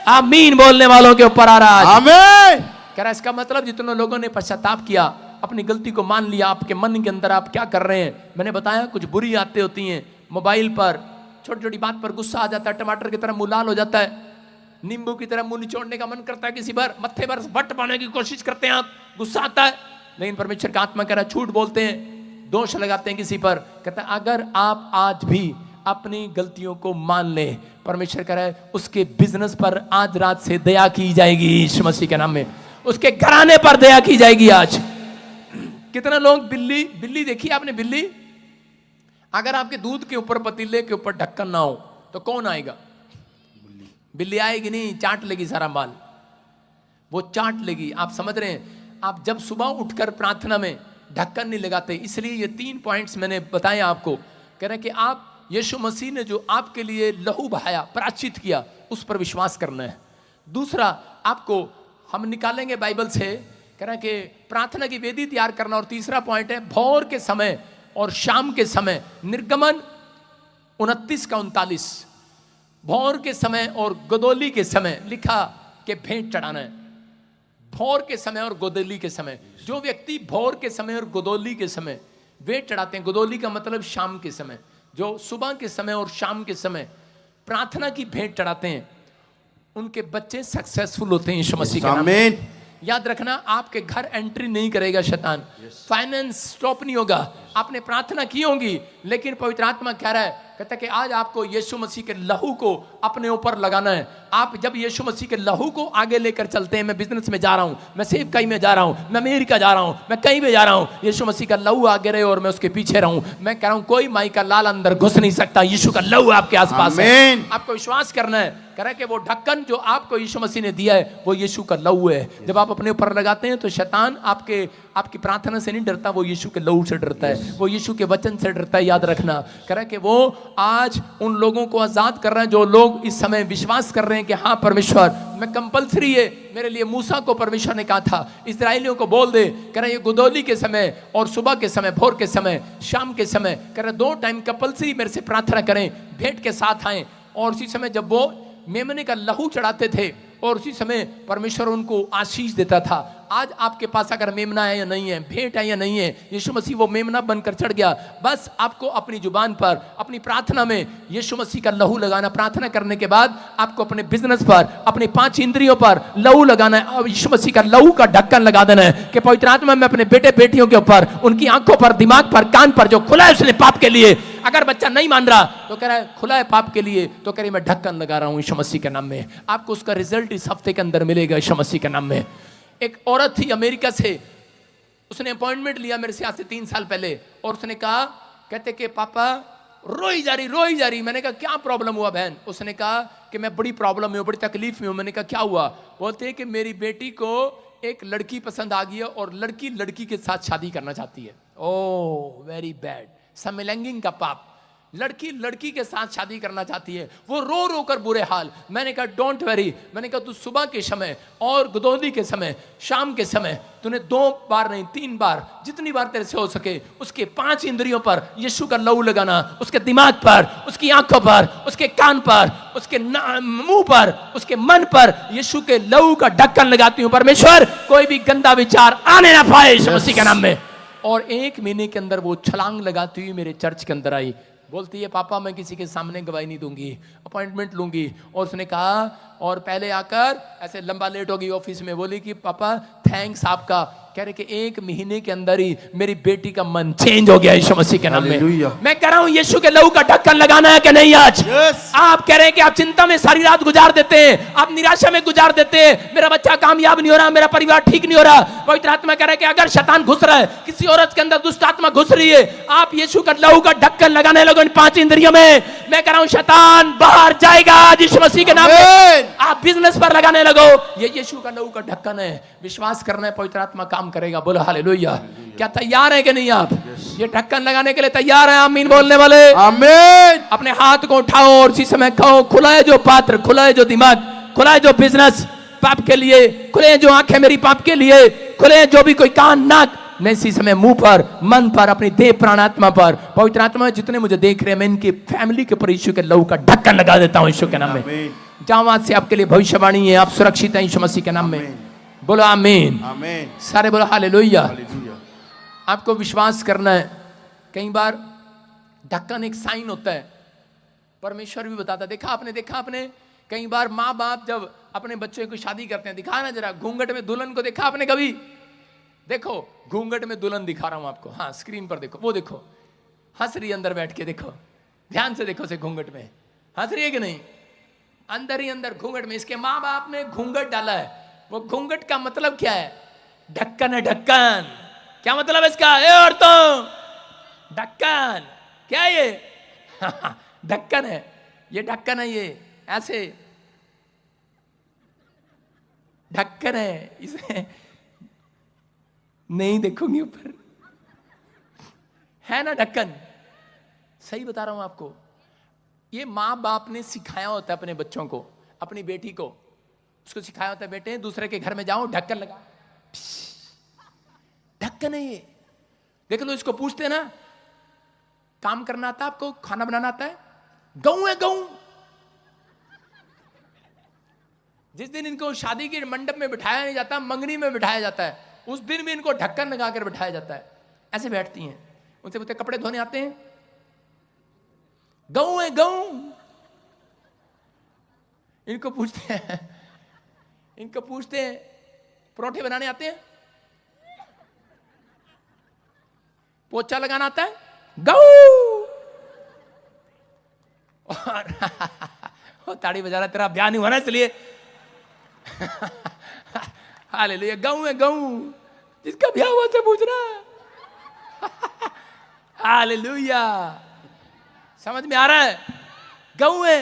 आमीन बोलने वालों के ऊपर आ रहा है। आमीन। कह रहा इसका मतलब जितने लोगों ने पश्चाताप किया, अपनी गलती को मान लिया, आपके मन के अंदर आप क्या कर रहे हैं, मैंने बताया कुछ बुरी आदतें होती हैं। मोबाइल पर छोटी छोटी बात पर गुस्सा आ जाता है, टमाटर की तरह मुंह लाल हो जाता है, नींबू की तरह मुंह निचोड़ने का मन करता है, किसी पर मत्थे पर वट पाने की कोशिश करते हैं आप, गुस्सा आता है। लेकिन परमेश्वर का आत्मा कह रहा है झूठ बोलते हैं, दोष लगाते हैं किसी पर। कहता है अगर आप आज भी अपनी गलतियों को मान ले, परमेश्वर कह रहा है उसके बिजनेस पर आज रात से दया की जाएगी यीशु मसीह के नाम में, उसके घराने पर दया की जाएगी आज। कितना लोग बिल्ली देखी आपने? बिल्ली अगर आपके दूध के ऊपर पतीले के ऊपर ढक्कन ना हो तो कौन आएगा? बिल्ली आएगी नहीं, चाट लेगी सारा माल, वो चाट लेगी। आप समझ रहे हैं? आप जब सुबह उठकर प्रार्थना में ढक्कन नहीं लगाते, इसलिए ये 3 पॉइंट्स मैंने बताए आपको। कह रहे हैं कि आप यीशु मसीह ने जो आपके लिए लहू बहाया, प्रायश्चित किया, उस पर विश्वास करना है। दूसरा आपको हम निकालेंगे बाइबल से, कह रहे हैं कि प्रार्थना की वेदी तैयार करना। और तीसरा पॉइंट है भोर के समय और शाम के समय, निर्गमन 29 का 39, भोर के समय और गोदोली के समय लिखा कि भेंट चढ़ाना है। भोर के समय और गोदोली के समय, जो व्यक्ति भोर के समय और गोदोली के समय भेंट चढ़ाते हैं, गोदोली का मतलब शाम के समय, जो सुबह के समय और शाम के समय प्रार्थना की भेंट चढ़ाते हैं, उनके बच्चे सक्सेसफुल होते हैं यीशु मसीह के नाम में। याद रखना आपके घर एंट्री नहीं करेगा शैतान, फाइनेंस स्टॉप नहीं होगा। आपने प्रार्थना की होगी, लेकिन पवित्र आत्मा कह रहा है, कहता है कि आज आपको यीशु मसीह के लहू को अपने ऊपर लगाना है। आप जब यीशु मसीह के लहू को आगे लेकर चलते हैं, मैं बिजनेस में जा रहा हूं, मैं सेवकाई में जा रहा हूं, मैं अमेरिका जा रहा हूं, मैं कहीं भी जा रहा हूं, यीशु मसीह का लहू आगे रहे और मैं उसके पीछे रहूं। मैं कह रहा हूं कोई माई का लाल अंदर घुस नहीं सकता, यीशु का लहू आपके आसपास है। आपको विश्वास करना है। कह रहा है कि वो ढक्कन जो आपको यीशु मसीह ने दिया है वो यीशु का लहू है। जब आप अपने ऊपर लगाते हैं तो शैतान आपकी प्रार्थना से नहीं डरता, वो यीशु के लहू से डरता है, वो यीशु के वचन से डरता है। याद रखना। कह रहा है कि वो आज उन लोगों को आजाद कर रहे हैं जो लोग इस समय विश्वास कर रहे हैं कि हाँ परमेश्वर, मैं कंपलसरी है मेरे लिए। मूसा को परमेश्वर ने कहा था इस्राएलियों को बोल दे, कह रहा है ये गोदोली के समय और सुबह के समय, भोर के समय, शाम के समय, कह रहा है 2 टाइम कंपलसरी मेरे से प्रार्थना करें, भेंट के साथ आए। और उसी समय जब वो मेमने का लहू चढ़ाते थे और उसी समय परमेश्वर उनको आशीष देता था। आज आपके पास अगर मेमना है या नहीं है, भेंट है या नहीं है, यीशु मसीह वो मेमना बनकर चढ़ गया। बस आपको अपनी जुबान पर, अपनी प्रार्थना में यीशु मसीह का लहू लगाना। प्रार्थना करने के बाद आपको अपने बिजनेस पर, अपने 5 इंद्रियों पर लहू लगाना है और यीशु मसीह का लहू का ढक्कन लगा देना है कि पवित्र आत्मा में अपने बेटे बेटियों के ऊपर, उनकी आंखों पर, दिमाग पर, कान पर जो खुला है उसने पाप के लिए। अगर बच्चा नहीं मान रहा तो कह रहा है खुला है पाप के लिए, तो कह रही मैं ढक्कन लगा रहा हूं यीशु मसीह के नाम में। आपको उसका रिजल्ट इस हफ्ते के अंदर मिलेगा यीशु मसीह के नाम में। एक औरत थी अमेरिका से, उसने अपॉइंटमेंट लिया मेरे से आज से 3 साल पहले और उसने कहा, कहते कि पापा रोई जा रही। मैंने कहा क्या प्रॉब्लम हुआ बहन? उसने कहा कि मैं बड़ी प्रॉब्लम में हूँ, बड़ी तकलीफ में हूँ। मैंने कहा क्या हुआ? बोलते कि मेरी बेटी को एक लड़की पसंद आ गई है और लड़की लड़की के साथ शादी करना चाहती है। ओह वेरी बैड, समलैंगिक का पाप। लड़की लड़की के साथ शादी करना चाहती है, वो रो रो कर बुरे हाल। मैंने कहा डोंट वरी, मैंने कहा तू सुबह के समय और गोदोली के समय, शाम के समय, तूने 2 बार नहीं 3 बार, जितनी बार तेरे से हो सके उसके 5 इंद्रियों पर यीशु का लहू लगाना, उसके दिमाग पर, उसकी आंखों पर, उसके कान पर, उसके मुंह पर, उसके मन पर यीशु के लहू का ढक्कन लगाती हूँ। परमेश्वर कोई भी गंदा विचार आने ना पाए यीशु मसीह के नाम में। और 1 महीने के अंदर वो छलांग लगाती हुई मेरे चर्च के अंदर आई। बोलती है पापा मैं किसी के सामने गवाही नहीं दूंगी, अपॉइंटमेंट लूंगी। और उसने कहा, और पहले आकर ऐसे लंबा लेट होगी ऑफिस में, बोली कि पापा थैंक्स आपका कह रहे कि 1 महीने के अंदर ही मेरी बेटी का मन चेंज हो गया यीशु मसीह के नाम में। हालेलुया। मैं कह रहा हूं यीशु के लहू का ढक्कन लगाना है कि नहीं आज? Yes. आप कह रहे हैं कि आप चिंता में सारी रात गुजार देते हैं, आप निराशा में गुजार देते हैं, मेरा बच्चा कामयाब नहीं हो रहा, मेरा परिवार ठीक नहीं हो रहा। पवित्र आत्मा कह रहा है कि अगर शैतान घुस रहा है, किसी औरत के अंदर दुष्ट आत्मा घुस रही है, आप यीशु का लहू का ढक्कन लगाने लगो इन 5 इंद्रियों में। मैं कह रहा हूं शैतान बाहर जाएगा आज यीशु मसीह के नाम में। आमीन। आप बिजनेस पर लगाने लगो, ये यीशु का लहू का ढक्कन है। विश्वास करना है, पवित्र आत्मा काम करेगा। बोलो हालेलुया। क्या तैयार है कि नहीं आप? ये ढक्कन लगाने के लिए तैयार है? आमीन बोलने वाले। आमीन। अपने हाथ को उठाओ और उसी समय कहो, खुला है जो पात्र, खुला है जो दिमाग, खुला है जो बिजनेस पाप के लिए, खुले हैं जो आंखें मेरी पाप के लिए, खुले हैं जो भी कोई कान नाक। मैं इसी समय मुंह पर, मन पर, अपनी देह प्राण आत्मा पर, पवित्र आत्मा जितने मुझे देख रहे हैं, मैं इनकी फैमिली के ऊपर यीशु के लहू का ढक्कन लगा देता हूं यीशु के नाम में। आमीन। जहां वहां से आपके लिए भविष्यवाणी है, आप सुरक्षित हैं यीशु मसीह के नाम में। बोलो आमीन। आमीन। सारे बोलो हालेलुया। हालेलुया। आपको विश्वास करना है। कई बार ढक्कन एक साइन होता है, परमेश्वर भी बताता है। देखा आपने कई बार माँ बाप जब अपने बच्चों की शादी करते हैं, दिखा ना जरा घूंघट में दुल्हन को, देखा आपने कभी? देखो घूंघट में दुल्हन दिखा रहा हूं आपको, हाँ स्क्रीन पर देखो, वो देखो हंस रही अंदर बैठ के, देखो ध्यान से देखो, से घूंघट में हंस रही है कि नहीं? अंदर ही अंदर घूंघट में इसके माँ बाप ने घूंघट डाला है। वो घूंघट का मतलब क्या है? ढक्कन है, ढक्कन। क्या मतलब है इसका? ए औरतों, ढक्कन क्या है ये? ढक्कन है, ये ढक्कन है, ये ऐसे ढक्कन है, इसे नहीं देखूंगी ऊपर, है ना ढक्कन? सही बता रहा हूं आपको। ये माँ बाप ने सिखाया होता है अपने बच्चों को, अपनी बेटी को, उसको सिखाया होता है, बेटे दूसरे के घर में जाओ ढक्कन लगा, ढक्कन है ये। देख लो, इसको पूछते हैं ना, काम करना आता है आपको, खाना बनाना आता है? गऊ है गऊ। जिस दिन इनको शादी के मंडप में बिठाया नहीं जाता, मंगनी में बिठाया जाता है, उस दिन भी इनको ढक्कन लगाकर बिठाया जाता है। ऐसे बैठती हैं, उनसे पूछते कपड़े धोने आते हैं? गऊ है गऊ। इनको पूछते हैं परोठे बनाने आते हैं? पोछा लगाना आता है? गऊ। और ताड़ी बजा रहा, तेरा ब्याह नहीं हुआ ना इसलिए। हालेलुया। गऊ है गऊ, जिसका ब्याह हुआ से पूछ रहा। हालेलुया। समझ में आ रहा है? गऊ है।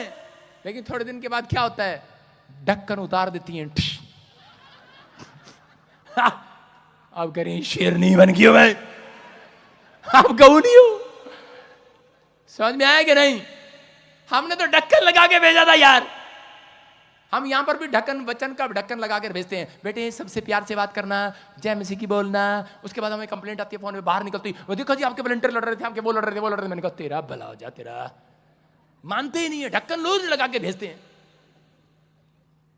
लेकिन थोड़े दिन के बाद क्या होता है? ढक्कन उतार देती हैं। अब कह रही हैं शेरनी बन गई हो मैं, आप गऊ नहीं हो। समझ में आया कि नहीं? हमने तो ढक्कन लगा के भेजा था यार। हम यहां पर भी ढक्कन, वचन का ढक्कन लगा कर भेजते हैं। बेटे सबसे प्यार से बात करना, जय मसीह की बोलना। उसके बाद हमें कंप्लेंट आती है फोन में, बाहर निकलती, वो देखो जी आपके वॉलंटियर लड़ रहे थे, आपके वो लड़ रहे थे। मैंने कहा तेरा भला हो जा, तेरा मानते ही नहीं है, ढक्कन रोज लगा के भेजते हैं,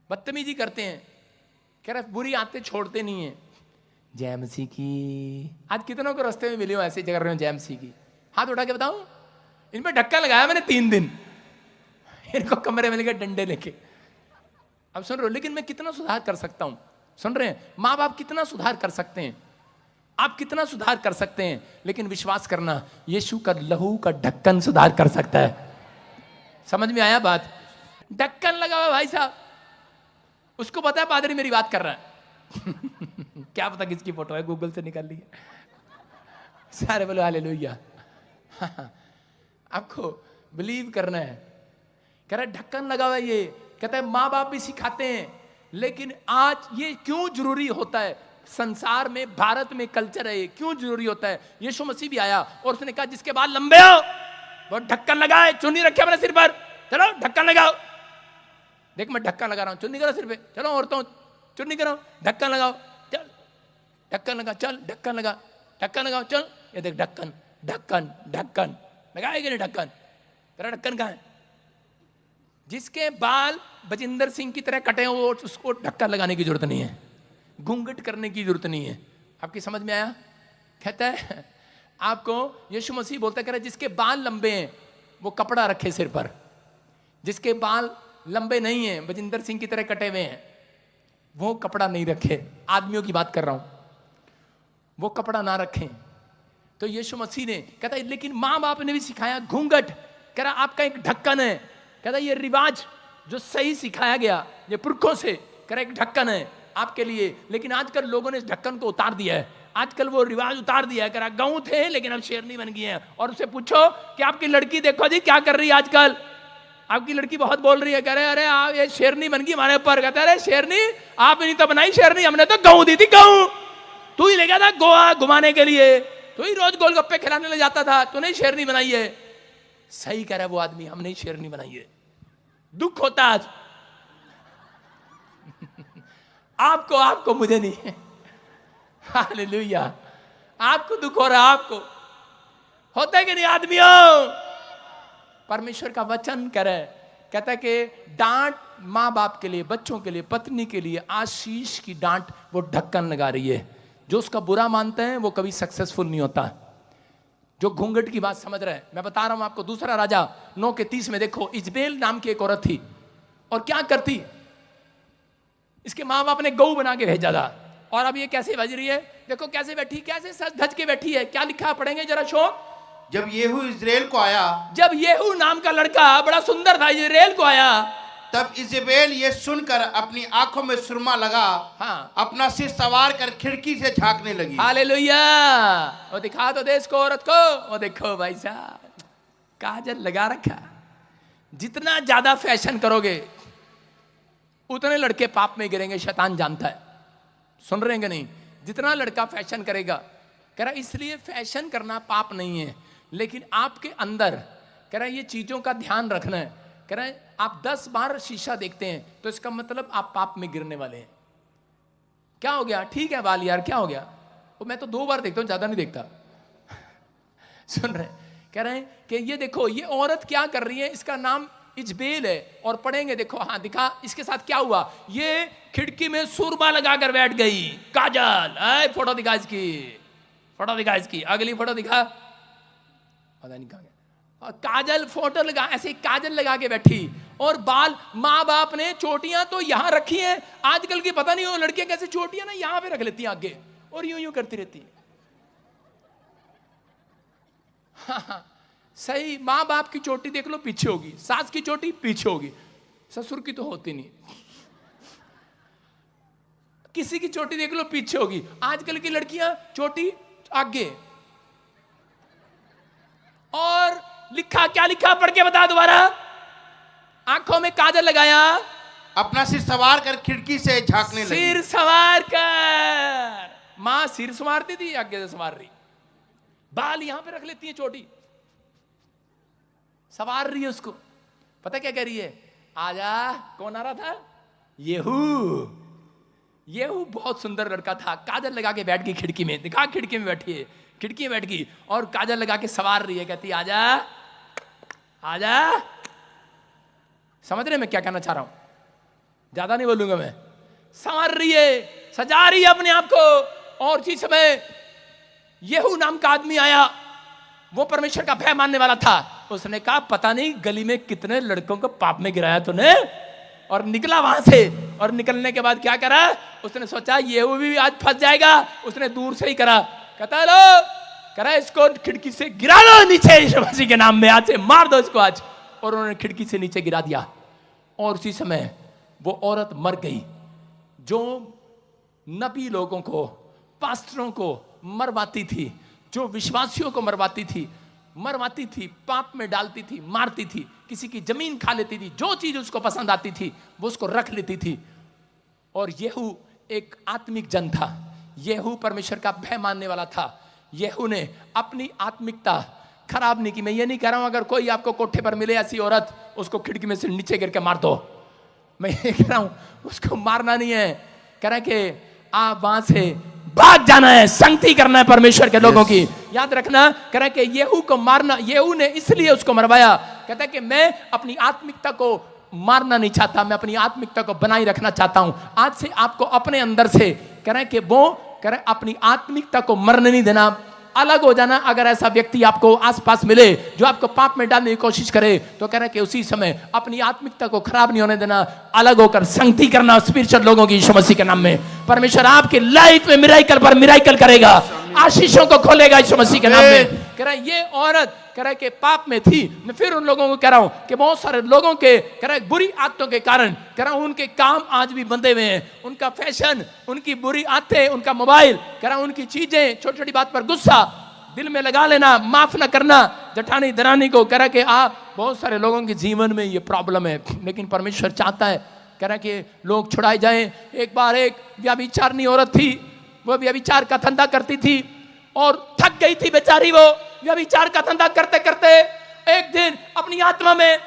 बदतमीजी करते हैं। कह रहे बुरी आते छोड़ते नहीं है। जय मसीह की। आज कितनों को रास्ते में मिले हो ऐसे कर रहे हो जय मसीह की? हाथ उठा के बताओ। इन पर ढक्कन लगाया मैंने 3 दिन, इनको कमरे में लेके डंडे लेके। अब सुन रहे हो, लेकिन मैं कितना सुधार कर सकता हूं? सुन रहे हैं? माँ बाप कितना सुधार कर सकते हैं, आप कितना सुधार कर सकते हैं। लेकिन विश्वास करना, यीशु का लहू का ढक्कन सुधार कर सकता है। समझ में आया बात? ढक्कन लगा हुआ भाई साहब, उसको पता है पादरी मेरी बात कर रहा है। क्या पता किसकी फोटो है, गूगल से निकाल ली है। सारे बोलो हालेलुया। आपको बिलीव करना है। कह रहा है ढक्कन लगा हुआ है ये। कहता है माँ बाप भी सिखाते हैं, लेकिन आज ये क्यों जरूरी होता है? संसार में, भारत में कल्चर है ये, क्यों जरूरी होता है? यीशु मसीह भी आया और उसने कहा जिसके बाल लंबे हो वो ढक्कन लगाए। चुन्नी रखे अपने सिर पर, चलो ढक्कन लगाओ। देख मैं ढक्कन लगा रहा हूं, चुन्नी करो सिर पे। चलो औरतों चुन्नी करो, ढक्कन लगाओ, चल ढक्कन लगा, चल ढक्कन लगा, ढक्कन लगाओ, चल। ये देख ढक्कन ढक्कन ढक्कन लगाएगा नहीं ढक्कन? तेरा ढक्कन कहाँ है? जिसके बाल बजिंदर सिंह की तरह कटे हो उसको ढक्कन लगाने की जरूरत नहीं है, घूंघट करने की जरूरत नहीं है। आपकी समझ में आया? कहता है आपको यीशु मसीह बोलता है, जिसके बाल लंबे हैं वो कपड़ा रखे सिर पर, जिसके बाल लंबे नहीं हैं, बजिंदर सिंह की तरह कटे हुए हैं, वो कपड़ा नहीं रखे। आदमियों की बात कर रहा हूं। वो कपड़ा ना रखें। तो यीशु मसीह ने कहता है लेकिन माँ बाप ने भी सिखाया घूंघट, कह रहा आपका एक ढक्कन है, कहता ये रिवाज जो सही सिखाया गया ये पुरखों से, कह रहा एक ढक्कन है आपके लिए, लेकिन आजकल लोगों ने इस ढक्कन को उतार दिया है, आजकल वो रिवाज उतार दिया है, कह रहा गऊ थे लेकिन अब शेरनी बन गई है। और उससे पूछो कि आपकी लड़की देखो जी क्या कर रही है आजकल, आपकी लड़की बहुत बोल रही है, कह रहे अरे आप ये शेरनी बन गई हमारे ऊपर, कहते अरे शेरनी आप नहीं तो बनाई शेरनी, हमने तो गऊ दी थी, गऊ तू ही ले गया था गोवा घुमाने के लिए, तू ही रोज गोलगप्पे खिलाने ले जाता था, तूने शेरनी बनाई है। सही कह रहा है वो आदमी, हमने शेरनी बनाई है। दुख होता आज आपको मुझे नहीं। हालेलुया, आपको दुख हो रहा, आपको होता है कि नहीं आदमियों? परमेश्वर का वचन करे, कहता है कि डांट माँ बाप के लिए, बच्चों के लिए, पत्नी के लिए आशीष की डांट वो ढक्कन लगा रही है। जो उसका बुरा मानते हैं वो कभी सक्सेसफुल नहीं होता। जो घूंघट की बात समझ रहे हैं, मैं बता रहा हूं आपको, दूसरा राजा 9:30 में देखो, इजबेल नाम की एक औरत थी और क्या करती, इसके माँ बाप ने गऊ बना के भेजा था, और अब ये कैसे बज रही है, देखो कैसे बैठी, कैसे सज धज के बैठी है। क्या लिखा पढ़ेंगे जरा शोक। जब येहू इज़राइल को आया, जब येहू नाम का लड़का बड़ा सुंदर था इज़राइल को आया, तब इजेबेल ये सुनकर अपनी आंखों में सुरमा लगा, हाँ, अपना सिर सवार कर खिड़की से झांकने लगी। हालेलुया, वो दिखा दो देश को, औरत को, वो देखो भाई साहब काजल लगा रखा। जितना ज्यादा फैशन करोगे उतने लड़के पाप में गिरेंगे, शैतान जानता है। सुन रहे हैं कि नहीं? जितना लड़का फैशन करेगा, कह रहा इसलिए फैशन करना पाप नहीं है, लेकिन आपके अंदर कह रहा ये चीजों का ध्यान रखना है। कह रहा है आप 10 बार शीशा देखते हैं तो इसका मतलब आप पाप में गिरने वाले हैं। क्या हो गया? ठीक है बाल यार, क्या हो गया? वो मैं तो 2 बार देखता हूं, ज्यादा नहीं देखता। सुन रहे, कह रहे हैं कि ये देखो ये औरत क्या कर रही है, इसका नाम इजबेल है। और पढ़ेंगे, देखो, हाँ दिखा इसके साथ क्या हुआ। ये खिड़की में सुरमा लगाकर बैठ गई, काजल। फोटो दिखा इसकी, फोटो दिखा इसकी, अगली फोटो दिखा, पता नहीं कहां गया। और काजल फोटो लगा, ऐसे काजल लगा के बैठी, और बाल, माँ बाप ने चोटियां तो यहां रखी हैं। आजकल की पता नहीं वो लड़कियां कैसे चोटियां ना यहां पे रख लेती हैं आगे, और यूं यूं करती रहती है। हाँ, सही, माँ बाप की चोटी देख लो पीछे होगी, सास की चोटी पीछे होगी, ससुर की तो होती नहीं। किसी की चोटी देख लो पीछे होगी। आजकल की लड़कियां चोटी आगे। और लिखा, क्या लिखा पढ़ के बता दोबारा। आंखों में काजल लगाया, अपना सिर सवार कर खिड़की से झांकने लगी। सिर सवार कर, मां सिर संवारती थी, आगे से संवार रही। बाल यहां पे रख लेती है, चोटी सवार रही है उसको। पता क्या कह रही है? आजा। कौन आ रहा था? येहू। येहू बहुत सुंदर लड़का था, काजल लगा के बैठ गई खिड़की में। दिखा, खिड़की में बैठी है, खिड़की में बैठ गई और काजल लगा के सवार रही है। कहती आजा आजा। समझ रहे मैं क्या कहना चाह रहा हूं? ज्यादा नहीं बोलूंगा मैं। संवार रही है, सजा रही है अपने आप को। और इसी समय येहू नाम का आदमी आया, वो परमेश्वर का भय मानने वाला था। उसने कहा पता नहीं गली में कितने लड़कों को पाप में गिराया तूने, और निकला वहां से। और निकलने के बाद क्या करा? उसने सोचा येहू भी आज फंस जाएगा, उसने दूर से ही करा। कहता लो, करा इसको खिड़की से गिरा लो नीचे, यीशु मसीह के नाम में, आज से मार दो इसको आज। और उन्होंने खिड़की से नीचे गिरा दिया। और उसी समय वो औरत मर गई, जो नबी लोगों को, पास्टरों को मरवाती थी, जो विश्वासियों को मरवाती थी, पाप में डालती थी, मारती थी, किसी की जमीन खा लेती थी, जो चीज उसको पसंद आती थी वो उसको रख लेती थी। और येहू एक आत्मिक जन था, येहू परमेश्वर का भय मानने वाला था। येहू ने अपनी आत्मिकता खराब नहीं की। मैं ये नहीं कह रहा हूं अगर कोई आपको कोठे पर मिले ऐसी औरत, उसको खिड़की में से नीचे गिर के मार दो। मैं ये कह रहा हूं उसको मारना नहीं है, कह रहा है कि आप वहां से भाग जाना है, संगति करना है परमेश्वर के लोगों की। याद रखना, कह रहा है कि येहू को मारना, येहू ने इसलिए उसको मरवाया, कहता है कि मैं अपनी आत्मिकता को मारना नहीं चाहता, मैं अपनी आत्मिकता को बनाए रखना चाहता हूं। आज से आपको अपने अंदर से, कह रहे हैं कि वो, कह रहे अपनी आत्मिकता को मरने नहीं देना, अलग हो जाना। अगर ऐसा व्यक्ति आपको आसपास मिले जो आपको पाप में डालने की कोशिश करे, तो कह रहे हैं कि उसी समय अपनी आत्मिकता को खराब नहीं होने देना, अलग होकर संगति करना स्पिरिचुअल लोगों की, यीशु मसीह के नाम में। परमेश्वर आपकी लाइफ में मिराइकल पर मिराइकल करेगा। आशीषों को खोलेगा यीशु मसीह के नाम में। कह रहा है ये औरत कह रहा है कि पाप में थी। मैं फिर उन लोगों को कह रहा हूं कि बहुत सारे लोगों के कह रहा है बुरी आदतों के कारण कह रहा हूं उनके काम आज भी बंधे हुए हैं, उनका फैशन, उनकी बुरी आदतें, उनका मोबाइल, कह रहा हूं उनकी चीजें, छोटी छोटी बात पर गुस्सा दिल में लगा लेना, माफ ना करना जठानी दरानी को। कह रहा है कि बहुत सारे लोगों के जीवन में ये प्रॉब्लम है, लेकिन परमेश्वर चाहता है कह रहा है कि लोग छुड़ाए जाएं। एक बार एक व्यभिचारिणी औरत थी, वो व्यभिचार का धंधा करती थी और थक गई थी बेचारी। वो व्यभिचार का धंधा करते करते एक दिन अपनी आत्मा में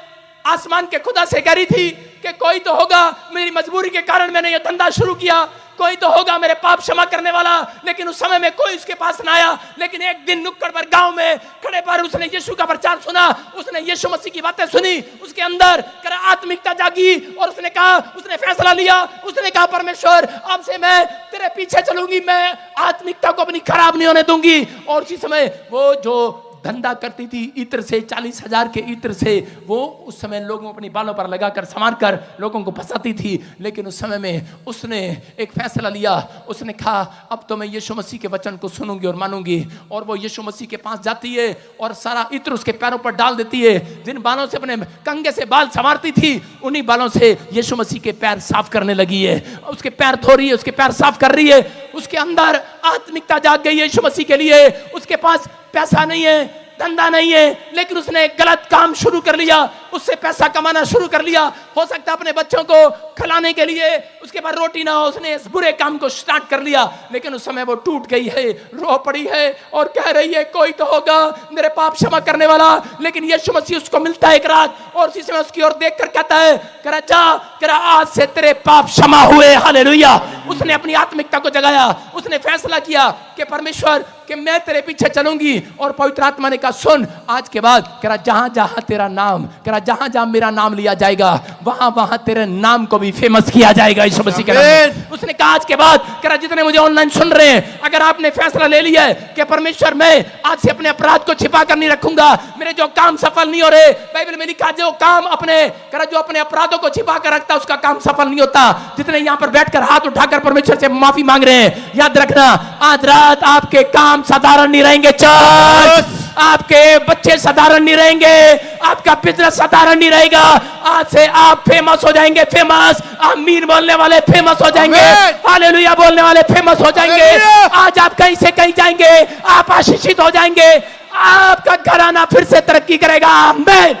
आसमान के खुदा से कह रही थी कि कोई तो होगा, मेरी मजबूरी के कारण मैंने ये धंधा शुरू किया, कोई तो होगा मेरे पाप क्षमा करने वाला। लेकिन उस समय में कोई उसके पास ना आया। लेकिन एक दिन नुक्कड़ पर गांव में खड़े पर उसने यीशु का प्रचार सुना, उसने यीशु मसीह की बातें सुनी, उसके अंदर आत्मिकता जागी और उसने कहा, उसने फैसला लिया, उसने कहा परमेश्वर अब से मैं तेरे पीछे चलूंगी, मैं आत्मिकता को अपनी खराब नहीं होने दूंगी। और उसी समय वो जो धंधा करती थी इत्र से, 40,000 के इत्र से, वो उस समय लोगों अपनी बालों पर लगाकर संवार कर लोगों को फंसाती थी। लेकिन उस समय में उसने एक फैसला लिया, उसने कहा अब तो मैं यीशु मसीह के वचन को सुनूंगी और मानूंगी। और वो यीशु मसीह के पास जाती है और सारा इत्र उसके पैरों पर डाल देती है। जिन बालों से अपने कंघे से बाल संवारती थी उन्हीं बालों से यीशु मसीह के पैर साफ करने लगी है। उसके पैर धो रही है, उसके पैर साफ कर रही है। उसके अंदर आत्मिकता जाग गई है यीशु मसीह के लिए। उसके पास पैसा नहीं है, धंधा नहीं है, लेकिन उसने एक गलत काम शुरू कर लिया, उससे पैसा कमाना शुरू कर लिया। हो सकता है अपने बच्चों को खिलाने के लिए उसके पास रोटी ना हो, उसने इस बुरे काम को स्टार्ट कर लिया। लेकिन उस समय वो टूट गई है, रो पड़ी है और कह रही है कोई तो होगा मेरे पाप क्षमा करने वाला। लेकिन यीशु मसीह उसको मिलता है एक रात और उसी समय उसकी ओर देखकर कहता है, कह रहा जा, कह रहा आज से तेरे पाप क्षमा हुए। हालेलुया। उसने अपनी आत्मिकता को जगाया, उसने फैसला किया कि परमेश्वर कि मैं तेरे पीछे चलूंगी। और पवित्र आत्मा ने कहा सुन, आज के बाद कह रहा जहां जहां तेरा नाम, कह रहा जहां जहां मेरा नाम लिया जाएगा वहां वहां तेरे नाम को भी फेमस किया जाएगा यीशु मसीह के नाम में। उसने कहा आज के बाद कह रहा जितने मुझे ऑनलाइन सुन रहे हैं, अगर आपने फैसला ले लिया है कि परमेश्वर मैं आज से अपने अपराध को छिपा कर नहीं रखूंगा, मेरे जो काम सफल नहीं हो रहे, बाइबल में लिखा जो काम अपने कह रहा जो अपने अपराधों को छिपा कर रखता उसका काम सफल नहीं होता। जितने यहां पर बैठकर हाथ उठाकर परमेश्वर से माफी मांग रहे हैं, याद रखना आज रात आपके काम साधारण नहीं रहेंगे। चर्च आपके बच्चे साधारण नहीं रहेंगे, आपका बिजनेस साधारण नहीं रहेगा। आज से आप फेमस हो जाएंगे, फेमस। आमीन बोलने वाले फेमस हो जाएंगे, हालेलुया बोलने वाले फेमस हो जाएंगे। आज आप कहीं से कहीं जाएंगे, आप आशीषित हो जाएंगे, आपका घराना फिर से तरक्की करेगा। आमीन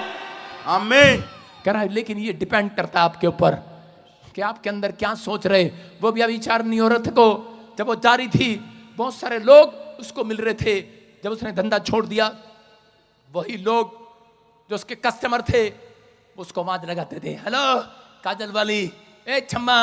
आमीन। कह रहा है लेकिन ये डिपेंड करता है आपके ऊपर कि आपके अंदर क्या सोच रहे। वो व्यभिचारिणी औरत को जब वो जा रही थी बहुत सारे लोग उसको मिल रहे थे। जब उसने धंधा छोड़ दिया वही लोग जो उसके कस्टमर थे उसको आवाज लगाते थे, हेलो काजल वाली, ए छम्मा,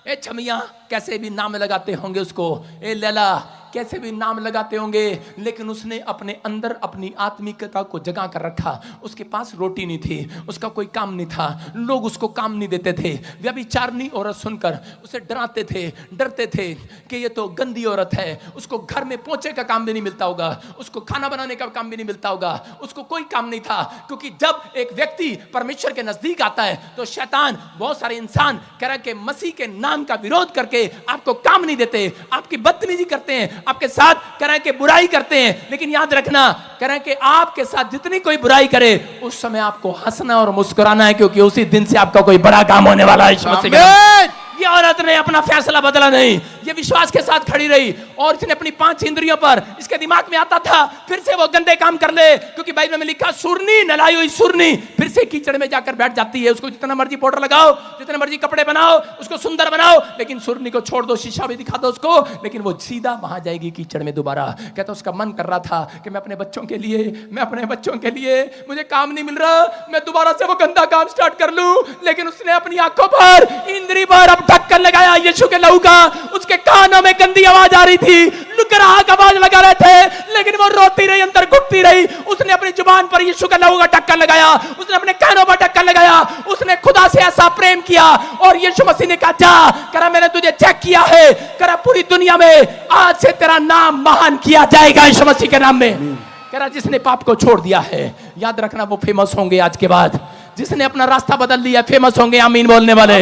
ए छमिया, कैसे भी नाम लगाते होंगे उसको, ए लैला, कैसे भी नाम लगाते होंगे। लेकिन उसने अपने अंदर अपनी आत्मिकता को जगा कर रखा। उसके पास रोटी नहीं थी, उसका कोई काम नहीं था, लोग उसको काम नहीं देते थे। व्यभिचारिणी औरत सुनकर उसे डराते थे, डरते थे कि ये तो गंदी औरत है, उसको घर में पोछे का काम भी नहीं मिलता होगा, उसको खाना बनाने का काम भी नहीं मिलता होगा, उसको कोई काम नहीं था। क्योंकि जब एक व्यक्ति परमेश्वर के नजदीक आता है तो शैतान, बहुत सारे इंसान कह रहा है कि मसीह के नाम का विरोध करके आपको काम नहीं देते, आपकी बदतमीजी करते हैं, आपके साथ कह रहे हैं कि बुराई करते हैं। लेकिन याद रखना कह रहे हैं कि आपके साथ जितनी कोई बुराई करे उस समय आपको हंसना और मुस्कुराना है, क्योंकि उसी दिन से आपका कोई बड़ा काम होने वाला है। ये औरत ने अपना फैसला बदला नहीं, ये विश्वास के साथ खड़ी रही और इसने अपनी 5 इंद्रियों पर, इसके दिमाग में आता था फिर से वो गंदे काम कर ले, क्योंकि बाइबल में लिखा सुरनी नलाई हुई सुरनी फिर से कीचड़ में जाकर बैठ जाती है। उसको जितना मर्जी पाउडर लगाओ, जितने मर्जी कपड़े बनाओ, उसको सुंदर बनाओ, लेकिन सुरनी को छोड़ दो, शीशा भी दिखा दो उसको, लेकिन वो सीधा वहां जाएगी कीचड़ में दोबारा। कहता उसका मन कर रहा था कि मैं अपने बच्चों के लिए, मैं अपने बच्चों के लिए, मुझे काम नहीं मिल रहा, मैं दोबारा से वो गंदा काम स्टार्ट कर लूं। लेकिन उसने अपनी आंखों पर, इंद्री पर ढक्कन लगाया यीशु के लहू का। उसके कानों में गंदी आवाज आ रही थी, लुकराहट आवाज लगा रहे थे, लेकिन वो रोती रही, अंदर घुटती रही। उसने अपनी जुबान पर यीशु के लहू का ढक्कन लगाया, उसने अपने कानों पर ढक्कन लगाया, उसने खुदा से ऐसा प्रेम किया। और यीशु मसीह ने कहा जा, करा मैंने तुझे चेक किया है, करा पूरी दुनिया में आज से तेरा नाम महान किया जाएगा यीशु मसीह के नाम में। करा जिसने पाप को छोड़ दिया है, याद रखना वो फेमस होंगे आज के बाद। जिसने अपना रास्ता बदल लिया फेमस होंगे। आमीन बोलने वाले।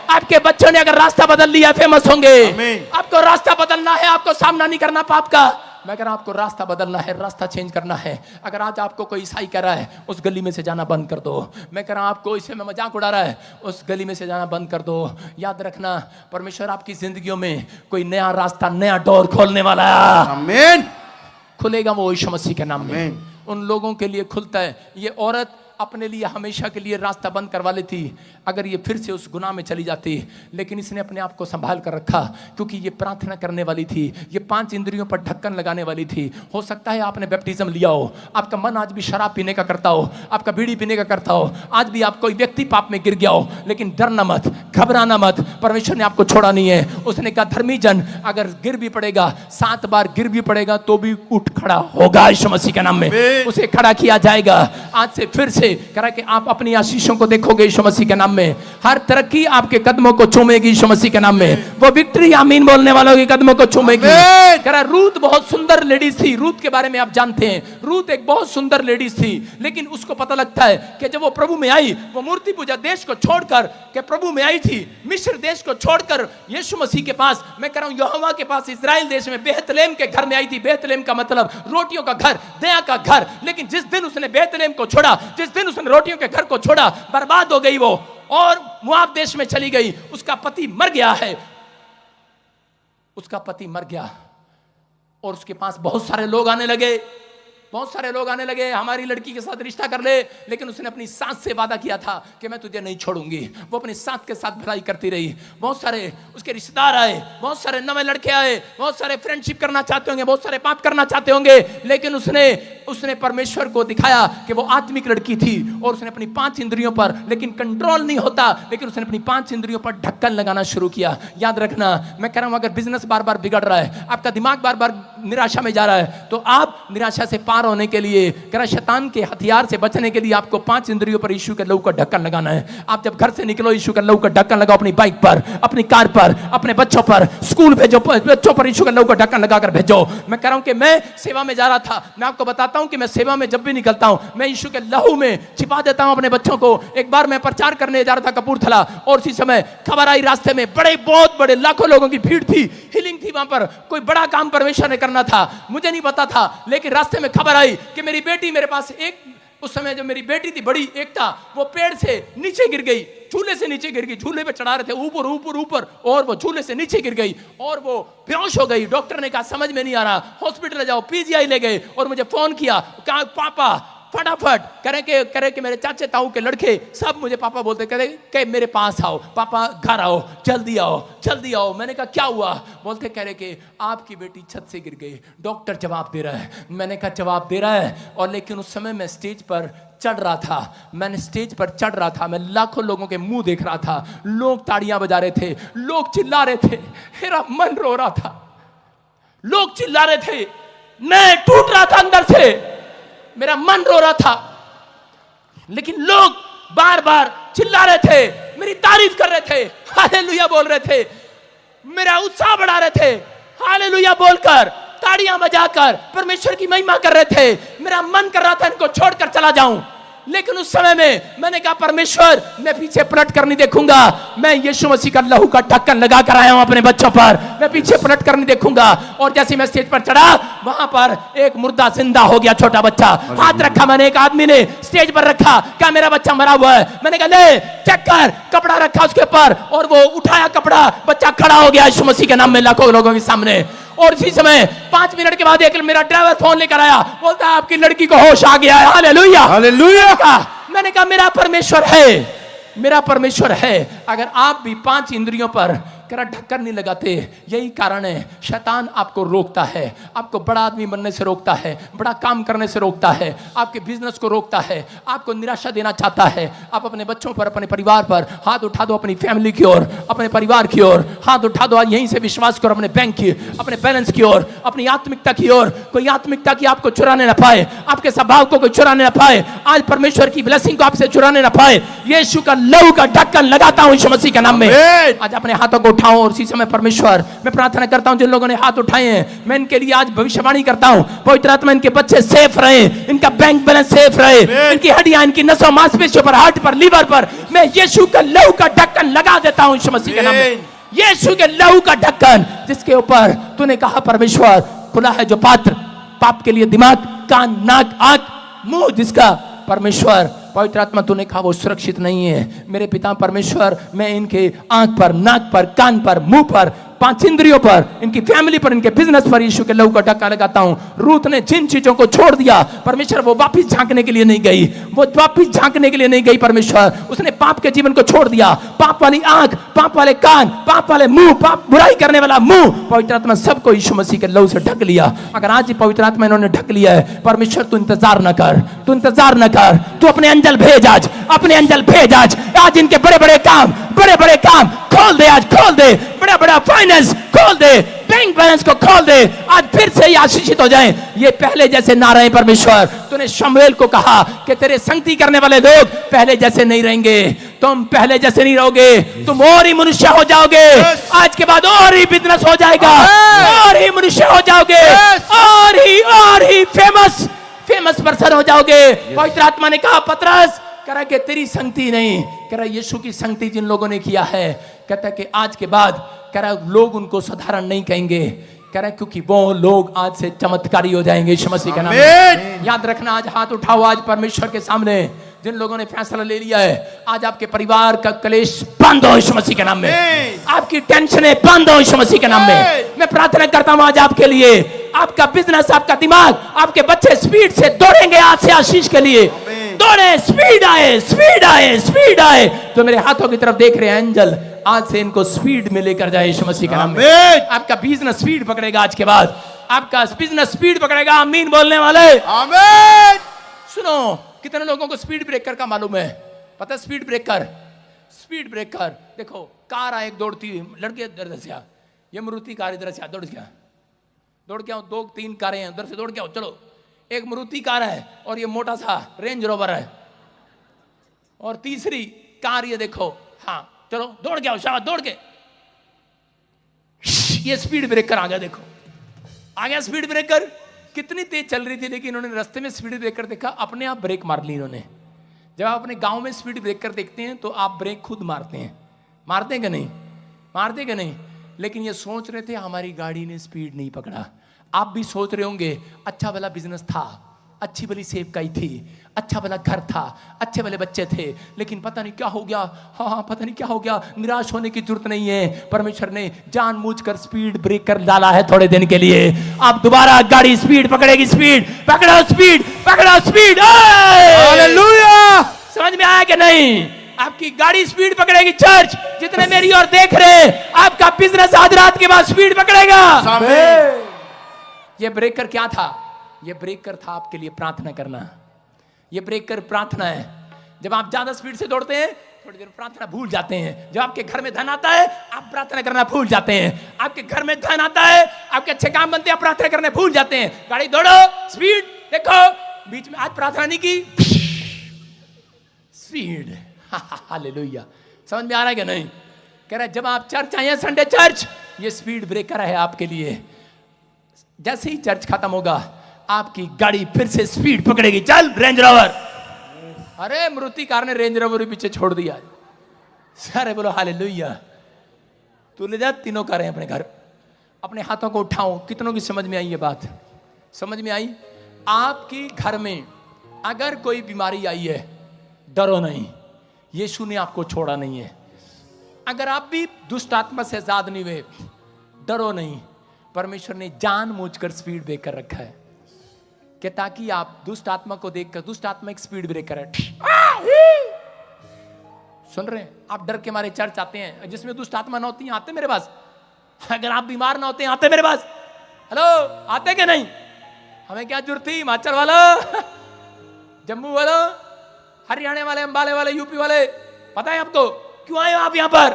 आपके बच्चों ने अगर रास्ता बदल लिया फेमस होंगे। आपको रास्ता बदलना है, आपको सामना नहीं करना पाप का। मैं कह रहा हूं आपको रास्ता बदलना है, रास्ता चेंज करना है। अगर आज आपको कोई ईसाई कह रहा है उस गली में से जाना बंद कर दो, मैं कह रहा हूं आपको इसमें मजाक उड़ा रहा है उस गली में से जाना बंद कर दो। याद रखना परमेश्वर आपकी जिंदगियों में कोई नया रास्ता, नया डोर खोलने वाला है। आमीन। खुलेगा वो यीशु मसीह के नाम में। आमीन। उन लोगों के लिए खुलता है। ये औरत अपने लिए हमेशा के लिए रास्ता बंद करवा लेती अगर ये फिर से उस गुनाह में चली जाती, लेकिन इसने अपने आप को संभाल कर रखा क्योंकि ये प्रार्थना करने वाली थी, ये 5 इंद्रियों पर ढक्कन लगाने वाली थी। हो सकता है आपने बैप्टिज्म लिया हो, आपका मन आज भी शराब पीने का करता हो, आपका बीड़ी पीने का करता हो, आज भी आप कोई व्यक्ति पाप में गिर गया हो, लेकिन डरना मत, घबराना मत, परमेश्वर ने आपको छोड़ा नहीं है। उसने कहा धर्मी जन अगर गिर भी पड़ेगा, 7 बार गिर भी पड़ेगा तो भी उठ खड़ा होगा यीशु मसीह के नाम में। उसे खड़ा किया जाएगा। आज से फिर से करा कि आप अपनी आशीषों को देखोगे यीशु मसीह के नाम में। हर तरक्की आपके कदमों को चूमेगी यीशु मसीह के नाम में। वो विक्ट्री आमीन बोलने वालों के कदमों को चूमेगी। करा रूत बहुत सुंदर लेडीज थी। रूत के बारे में आप जानते हैं, रूत एक बहुत सुंदर लेडीज थी, लेकिन उसको पता लगता है कि जब वो प्रभु में आई, वो मूर्ति पूजा देश को छोड़कर के प्रभु में आई थी, मिस्र देश को छोड़कर यीशु मसीह के पास, मैं कह रहा हूं यहोवा के पास, इजराइल देश में बेतलेहम के घर में आई थी। बेतलेहम का मतलब रोटियों का घर, दया का घर। लेकिन जिस दिन उसने बेतलेहम को छोड़ा, जिस दिन उसने रोटियों के घर को छोड़ा, बर्बाद हो गई वो और मोआब देश में चली गई। उसका पति मर गया है, उसका पति मर गया और उसके पास बहुत सारे लोग आने लगे, बहुत सारे लोग आने लगे, हमारी लड़की के साथ रिश्ता कर ले। लेकिन उसने अपनी सास से वादा किया था कि मैं तुझे नहीं छोड़ूंगी। वो अपनी सास के साथ भलाई करती रही। बहुत सारे उसके रिश्तेदार आए, बहुत सारे नवे लड़के आए, बहुत सारे फ्रेंडशिप करना चाहते होंगे, बहुत सारे पाप करना चाहते होंगे, लेकिन उसने परमेश्वर को दिखाया कि वो आत्मिक लड़की थी और उसने अपनी 5 इंद्रियों पर, लेकिन कंट्रोल नहीं होता, लेकिन उसने अपनी 5 इंद्रियों पर ढक्कन लगाना शुरू किया। याद रखना, मैं कह रहा हूं अगर बिजनेस बार बार बिगड़ रहा है, आपका दिमाग बार बार निराशा में जा रहा है, तो आप निराशा से पार होने के लिए, कह रहा शैतान के हथियार से बचने के लिए आपको 5 इंद्रियों पर यीशु के लहू का ढक्कन लगाना है। आप जब घर से निकलो, यीशु के लहू का ढक्कन लगाओ, अपनी बाइक पर, अपनी कार पर, अपने बच्चों पर, स्कूल भेजो, बच्चों पर यीशु के लहू का ढक्कन लगाकर भेजो। मैं कह रहा हूं कि मैं सेवा में जा रहा था, मैं आपको बताता हूं कि मैं सेवा में जब भी निकलता हूं, मैं यीशु के लहू में छिपा देता हूं अपने बच्चों को। एक बार मैं प्रचार करने जा रहा था कपूरथला और उसी समय खबर आई, रास्ते में बहुत बड़े लाखों लोगों की भीड़ थी, हीलिंग थी, वहां पर कोई बड़ा काम परमेश्वर ने करना था, मुझे नहीं पता था, लेकिन रास्ते में खबर आई कि मेरी बेटी मेरे पास, एक उस समय जो मेरी बेटी थी बड़ी एकता, वो पेड़ से नीचे गिर गई, झूले से नीचे गिर गई, झूले पे चढ़ा रहे थे ऊपर ऊपर ऊपर, और वो झूले से नीचे गिर गई और वो बेहोश हो गई। डॉक्टर ने कहा समझ में नहीं आ रहा, हॉस्पिटल जाओ, पीजीआई ले गए और मुझे फोन किया, कहा पापा फटाफट करे कि मेरे चाचे ताऊ के लड़के सब मुझे पापा बोलते, करे कि मेरे पास आओ, पापा घर आओ, जल्दी आओ, जल्दी आओ। मैंने कहा क्या हुआ? बोलते कह रहे कि आपकी बेटी छत से गिर गई, डॉक्टर जवाब दे रहा है। मैंने कहा जवाब दे रहा है, और लेकिन उस समय मैं स्टेज पर चढ़ रहा था, मैंने स्टेज पर चढ़ रहा था, मैं लाखों लोगों के मुंह देख रहा था, लोग ताड़ियां बजा रहे थे, लोग चिल्ला रहे थे, मेरा मन रो रहा था, लोग चिल्ला रहे थे, मैं टूट रहा था अंदर से, मेरा मन रो रहा था, लेकिन लोग बार बार चिल्ला रहे थे, मेरी तारीफ कर रहे थे, हालेलुया बोल रहे थे, मेरा उत्साह बढ़ा रहे थे, हालेलुया बोलकर, ताड़ियां बजाकर परमेश्वर की महिमा कर रहे थे। मेरा मन कर रहा था इनको छोड़कर चला जाऊं, लेकिन उस समय में मैंने कहा परमेश्वर मैं पीछे पलट कर नहीं देखूंगा, मैं यीशु मसीह का लहू का ढक्कन लगा कर आया हूं अपने बच्चों पर, मैं पीछे पलट कर नहीं देखूंगा। और जैसे मैं स्टेज पर चढ़ा, वहां पर एक मुर्दा जिंदा हो गया, छोटा बच्चा, हाथ रखा मैंने, एक आदमी ने स्टेज पर रखा, क्या मेरा बच्चा मरा हुआ है? मैंने कहा ले चेक कर, कपड़ा रखा उसके ऊपर, और वो उठाया कपड़ा, बच्चा खड़ा हो गया यीशु मसीह के नाम में लाखों लोगों के सामने। और इसी समय 5 मिनट के बाद एक मेरा ड्राइवर फोन लेकर आया, बोलता है आपकी लड़की को होश आ गया है, हालेलुया हालेलुया। मैंने कहा मेरा परमेश्वर है, मेरा परमेश्वर है। अगर आप भी 5 इंद्रियों पर करा ढक्कन नहीं लगाते, यही कारण है शैतान आपको रोकता है, आपको बड़ा आदमी बनने से रोकता है, बड़ा काम करने से रोकता है, आपके बिजनेस को रोकता है, आपको निराशा देना चाहता है। आप अपने बच्चों पर, अपने परिवार पर हाथ उठा दो, अपनी फैमिली की ओर, अपने परिवार की ओर हाथ उठा दो, यहीं से विश्वास करो, अपने बैंक की, अपने बैलेंस की ओर, अपनी आत्मिकता की ओर। कोई आत्मिकता की आपको चुराने ना पाए, आपके स्वभाव को कोई चुराने ना पाए, आज परमेश्वर की ब्लेसिंग को आपसे चुराने ना पाए। यीशु का लहू का ढक्कन लगाता हूं यीशु मसीह के नाम में। आज अपने हाथों को उठाओ और इसी समय परमेश्वर मैं प्रार्थना करता हूं, जिन लोगों ने हाथ उठाए हैं, मैं इनके लिए आज भविष्यवाणी करता हूं, पवित्र आत्मा इनके बच्चे सेफ रहे, इनका बैंक बैलेंस सेफ रहे, इनकी हड्डियां, इनकी नसों मांसपेशियों पर, हार्ट पर, लीवर पर मैं यीशु का लहू का ढक्कन लगा देता हूं यीशु मसीह के नाम में। यीशु के लहू का ढक्कन जिसके ऊपर तूने कहा परमेश्वर खुला है जो पात्र, पाप के लिए दिमाग, कान, नाक, आंख, मुंह जिसका परमेश्वर पवित्र आत्मा तूने कहा वो सुरक्षित नहीं है। मेरे पिता परमेश्वर, मैं इनके आंख पर, नाक पर, कान पर, मुंह पर, 5 इंद्रियों पर, इनकी फैमिली पर, इनके बिजनेस पर यीशु के लहू का ढक्का लगाता हूं। रूथ ने जिन चीजों को छोड़ दिया परमेश्वर, वो वापिस झांकने के लिए नहीं गई, वो वापिस झांकने के लिए नहीं गई परमेश्वर। उसने पाप के जीवन को छोड़ दिया, पाप वाली आंख, पाप वाले कान, पाप वाले मुंह, पाप बुराई करने वाला मुंह, पवित्र आत्मा सबको यीशु मसीह के लहू से ढक लिया। अगर आज ही पवित्र आत्मा इन्होंने ढक लिया है, परमेश्वर तू इंतजार न कर, तू इंतजार न कर, तू अपने अंजल भेज आज, अपने अंजल भेज आज इनके बड़े बड़े काम खोल दे, आज खोल दे, बड़ा बड़ा फाइनेंस खोल दे, बैंक बैलेंस को खोल दे, आज फिर से ही आशीषित हो जाएं, ये पहले जैसे ना रहे परमेश्वर। तूने शमूएल को कहा कि तेरे संगति करने वाले लोग पहले जैसे नहीं रहेंगे, तुम पहले जैसे नहीं रहोगे, तुम और ही मनुष्य हो जाओगे, आज के बाद और ही बिजनेस हो जाएगा, और ही मनुष्य हो जाओगे, और ही फेमस पर्सन हो जाओगे। पवित्र आत्मा ने कहा पतरस, कह रहा कि तेरी संगति नहीं, कह रहा यीशु की संगति जिन लोगों ने किया है, कहता है कि आज के बाद, कह रहा लोग उनको साधारण नहीं कहेंगे, कह रहा क्योंकि वो लोग आज से चमत्कारी हो जाएंगे यीशु मसीह के नाम में। याद रखना, आज हाथ उठाओ आज परमेश्वर के सामने, जिन लोगों ने फैसला ले लिया है, आज आपके परिवार का क्लेश बंद हो यीशु मसीह के नाम में, आपकी टेंशनें बंद हो यीशु मसीह के नाम में। मैं प्रार्थना करता हूं आज आपके लिए, आपका बिजनेस, आपका दिमाग, आपके बच्चे स्पीड से दौड़ेंगे आज से आशीष के लिए, दौड़े, स्पीड आए। तो मेरे हाथों की तरफ देख रहे हैं एंजल, आज से इनको स्पीड में लेकर जाए यीशु मसीह के नाम में। आपका बिजनेस स्पीड पकड़ेगा आज के बाद, आपका बिजनेस स्पीड पकड़ेगा। आमीन बोलने वाले, आमीन। सुनो, कितने लोगों को स्पीड ब्रेकर का मालूम है? पता है स्पीड ब्रेकर देखो, कार आए दौड़ती, लड़के इधर से आ, ये मारुति कार इधर से आ, दौड़ के आओ, 2-3 कारें हैं उधर से, दौड़ के आओ, चलो। एक मारुति कार है और ये मोटा सा रेंज रोवर है, और तीसरी कार ये देखो, हाँ चलो दौड़ के आओ, शाबाश, दौड़ के। ये स्पीड ब्रेकर आ गया, देखो आ गया स्पीड ब्रेकर। कितनी तेज चल रही थी, लेकिन इन्होंने रास्ते में स्पीड ब्रेकर देखा, अपने आप ब्रेक मार ली इन्होंने। जब आप अपने गांव में स्पीड ब्रेकर देखते हैं तो आप ब्रेक खुद मारते हैं, मारते कि नहीं? लेकिन ये सोच रहे थे हमारी गाड़ी ने स्पीड नहीं पकड़ा। आप भी सोच रहे होंगे अच्छा भला बिजनेस था, अच्छी भली सेवकाई थी, अच्छा भला घर था, अच्छे भले बच्चे थे, लेकिन पता नहीं क्या हो गया। हाँ, पता नहीं क्या हो गया। निराश होने की जरूरत नहीं है, परमेश्वर ने जानबूझकर स्पीड ब्रेकर डाला है थोड़े दिन के लिए। आप दोबारा गाड़ी स्पीड पकड़ेगी, पकड़ो स्पीड। हालेलुया! समझ में आया कि नहीं? आपकी गाड़ी स्पीड पकड़ेगी। चर्च जितने मेरी ओर देख रहे हैं, आपका बिजनेस आज रात के बाद स्पीड पकड़ेगा। ये ब्रेकर क्या था? ये ब्रेकर था आपके लिए प्रार्थना करना। ये ब्रेकर प्रार्थना है। जब आप ज्यादा स्पीड से दौड़ते हैं, थोड़ी देर प्रार्थना भूल जाते हैं। जब आपके घर में धन आता है, आप प्रार्थना करना भूल जाते हैं। आपके घर में धन आता है, आपके अच्छे काम बनते हैं, आप प्रार्थना करने भूल जाते हैं। गाड़ी दौड़ो, स्पीड देखो, बीच में आज प्रार्थना नहीं की, स्पीड। हालेलुया! समझ में आ रहा है कि नहीं? कह रहा है जब आप चर्च आए हैं, संडे चर्च, ये स्पीड ब्रेकर है आपके लिए। जैसे ही चर्च खत्म होगा, आपकी गाड़ी फिर से स्पीड पकड़ेगी। चल रेंज रोवर। अरे मारुति कार ने रेंज रोवर पीछे छोड़ दिया। सारे बोलो हालेलुया। तू ले जा तीनों कारें अपने घर। अपने हाथों को उठाओ। कितनों की समझ में आई ये बात? समझ में आई? आपके घर में अगर कोई बीमारी आई है, डरो नहीं, यीशु ने आपको छोड़ा नहीं है। अगर आप भी दुष्ट आत्मा से आजाद नहीं हुए, डरो नहीं। परमेश्वर ने जानबूझकर स्पीड ब्रेकर रखा है कि ताकि आप दुष्ट आत्मा को देखकर, दुष्ट आत्मा एक स्पीड ब्रेकर है। सुन रहे हैं? आप डर के मारे चर्च आते हैं, जिसमें दुष्ट आत्मा ना होती है, आते मेरे पास। अगर आप बीमार ना होते हैं, आते मेरे पास। हेलो, आते क्या नहीं? हमें क्या जरूरत थी? हिमाचल वाला, जम्मू वाला, हरियाणा वाले, अंबाले वाले, यूपी वाले, पता है आपको क्यों आए हो आप यहाँ पर?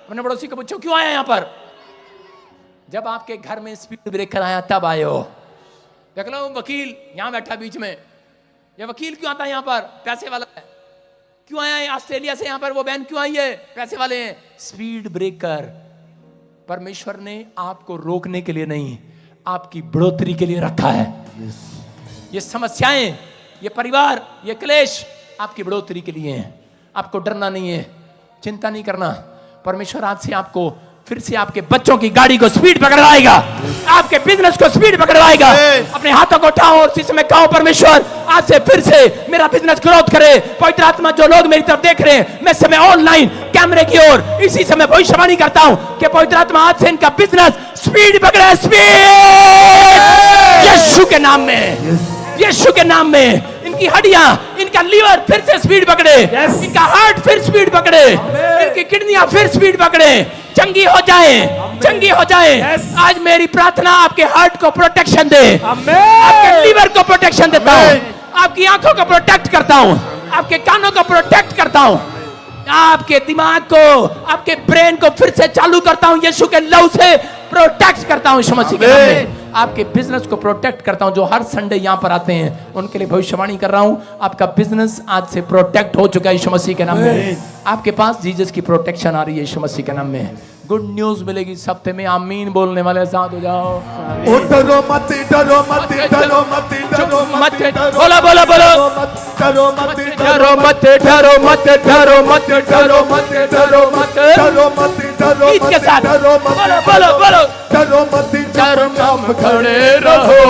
अपने पड़ोसी को पूछो क्यों आए यहाँ पर? जब आपके घर में स्पीड ब्रेकर आया तब आए हो। देख लो वकील यहाँ बैठा बीच में, ये वकील क्यों आता है यहाँ पर? पैसे वाला है। क्यों आया है ऑस्ट्रेलिया से यहाँ पर? वो बहन क्यों आई है? पैसे वाले हैं। स्पीड ब्रेकर परमेश्वर ने आपको रोकने के लिए नहीं, आपकी बढ़ोतरी के लिए रखा है। ये समस्याएं, ये परिवार, ये क्लेश आपकी बढ़ोतरी के लिए हैं। आपको डरना नहीं है, चिंता नहीं करना। परमेश्वर आज से आपको फिर से आपके बच्चों की गाड़ी को स्पीड पकड़वाएगा, आपके बिजनेस को स्पीड पकड़वाएगा। अपने हाथों को उठाओ और इसी समय कहो, परमेश्वर आज से फिर से मेरा बिजनेस ग्रोथ करे। पवित्र आत्मा, जो लोग मेरी तरफ देख रहे हैं, मैं समय ऑनलाइन कैमरे की ओर इसी समय भविष्यवाणी करता हूं कि पवित्र आत्मा आज से इनका बिजनेस स्पीड पकड़े, स्पीड यीशु के नाम में, यीशु के नाम में। इनकी हड्डियां, इनका लीवर फिर से स्पीड पकड़े, इनका हार्ट फिर स्पीड पकड़े, इनकी किडनियां फिर स्पीड पकड़े, चंगी हो जाए, चंगी हो जाए। आज मेरी प्रार्थना आपके हार्ट को प्रोटेक्शन दे, आपके लीवर को प्रोटेक्शन देता हूं, आपकी आंखों को प्रोटेक्ट करता हूं, आपके कानों को प्रोटेक्ट करता हूं, आपके दिमाग को, आपके ब्रेन को फिर से चालू करता हूं, यीशु के लहू से प्रोटेक्ट करता हूं, यीशु मसीह के नाम में। आपके बिजनेस को प्रोटेक्ट करता हूं। जो हर संडे यहां पर आते हैं उनके लिए भविष्यवाणी कर रहा हूं, आपका बिजनेस आज से प्रोटेक्ट हो चुका है यीशु मसीह के नाम में। आपके पास जीसस की प्रोटेक्शन आ रही है यीशु मसीह के नाम में। गुड न्यूज मिलेगी इस हफ्ते में। आमीन बोलने वाले साथ हो जाओ। डरो मत, डरो मत, डरो मत, डरो मत, बोलो बोलो बोलो, डरो मत, डरो मत, डरो मत, डरो मत, डरो मत, डरो मत, डरो मत, डरो गीत के साथ डरो मत, बोलो बोलो बोलो, डरो मत, चारों काम खड़े रहो।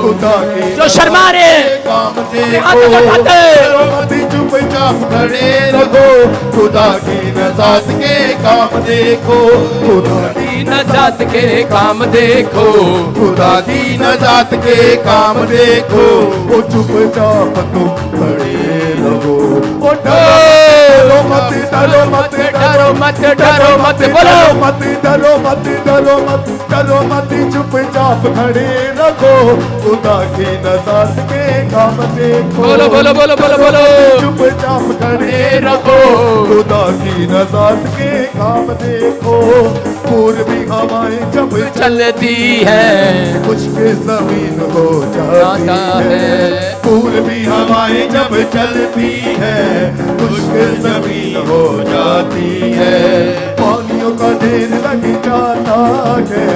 खुदा के जो शर्मा रहे काम अपने हाथों को उठाते हैं। डरो मत, चुपचाप खड़े रहो। खुदा की नजात के काम देखो, खुदा की नजात के काम देखो, खुदा की नजात के काम देखो। वो चुपचाप तुम खड़े रहो। ओ डरो मत, डरो मत, डरो मत, डरो मत, बोलो मत, डरो मत, डरो मत, डरो मत, चुपचाप खड़े रहो। खुदा की नजात के काम देखो। बोलो बोलो बोलो बोलो बोलो, चुपचाप खड़े रहो। खुदा की नजात के काम देखो। पूर्वी हवाएं जब चलती है मुश्किल जमीन हो जाती है। पूर्वी हवाएं जब चलती है मुश्किल जमीन हो जाती है। पानियों का ढेर लग जाता है,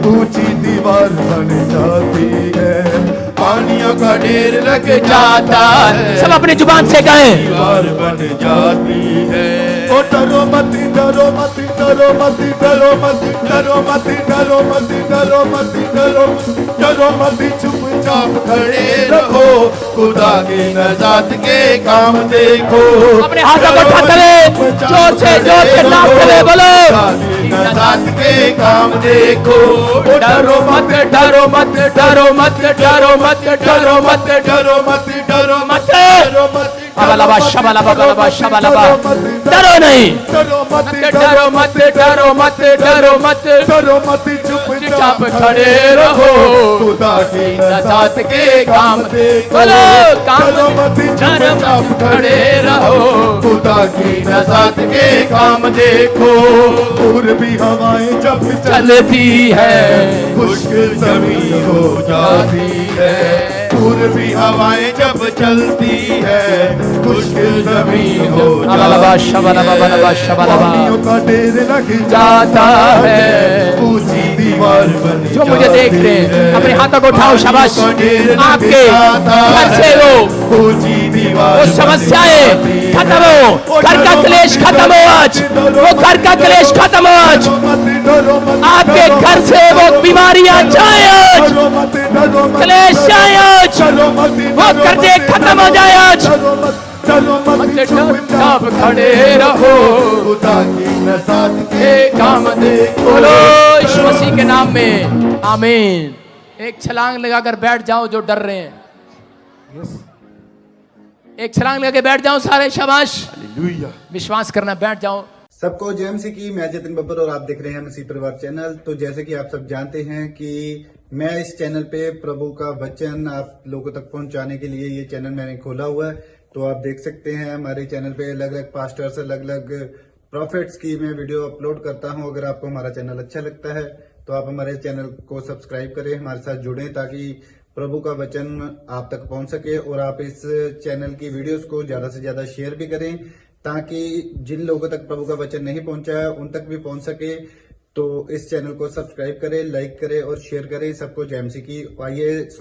ऊंची दीवार बन जाती है। पानियों का ढेर लग जाता है, सब अपनी जुबान से कहें, दीवार बन जाती है। ओ डरो मत, डरो मत, डरो मत, डरो मत, डरो मत, डरो मत, डरो मत, डरो डरो मत, चुपचाप खड़े रहो। खुदा की नजात के काम देखो। अपने हाथों को उठाते हुए जोर से नाचते हुए बोलो, नजात के काम देखो। डरो मत, डरो मत, डरो मत, डरो मत, डरो मत, डरो मत, डरो मत, डरो मत, अबलबा शबलबा बलबा शबलबा, डरो नहीं, डरो मत, डरो मत, डरो मत, डरो मत, डरो मत, चुपचाप खड़े रहो। खुदा की नजात के काम देखो। बोलो, काम डरो मत, चुपचाप खड़े रहो। खुदा की नजात के काम देखो। पूर्वी हवाएं जब चलती है मुश्किल जमीन हो जाती है। पूर्वी हवाएं जब चलती है मुश्किल जमीन हो अबलबा जाती शबलबा बलबा है। शबलबा, पानियों का ढेर लग जाता है। ऊंची दीवार बन जो मुझे देख रहे हैं अपने हाथों को उठाओ, शाबाश। आपके घर से ऊंची दीवार वो समस्याएं खत्म हो, घर का क्लेश खत्म हो आज, वो घर का क्लेश खत्म हो आज। आपके घर से वो बीमारियां जाए आज, क्लेश जाए आज, वो कर्जे खत्म हो जाए आज। चुपचाप खड़े रहो। खुदा की नजात के काम देखो। बोलो यीशु मसीह के नाम में आमीन। एक छलांग लगाकर बैठ जाओ जो डर रहे हैं, एक छलांग लगा के बैठ जाओ सारे, शाबाश। विश्वास करना, बैठ जाओ। सबको जेएमसी की, मैं जतिन बब्बर और आप देख रहे हैं मसीह परिवार चैनल। तो जैसे कि आप सब जानते हैं कि मैं इस चैनल पे प्रभु का वचन आप लोगों तक पहुंचाने के लिए ये चैनल मैंने खोला हुआ है। तो आप देख सकते हैं हमारे चैनल पे अलग अलग पास्टर्स, अलग अलग प्रॉफिट्स की मैं वीडियो अपलोड करता हूं। अगर आपको हमारा चैनल अच्छा लगता है तो आप हमारे चैनल को सब्सक्राइब करें, हमारे साथ जुड़ें ताकि प्रभु का वचन आप तक पहुंच सके। और आप इस चैनल की वीडियोस को ज्यादा से ज्यादा शेयर भी करें ताकि जिन लोगों तक प्रभु का वचन नहीं पहुंचा है उन तक भी पहुंच सके। तो इस चैनल को सब्सक्राइब करें, लाइक करें और शेयर करें। सबको जेएमसी की। आइए सुन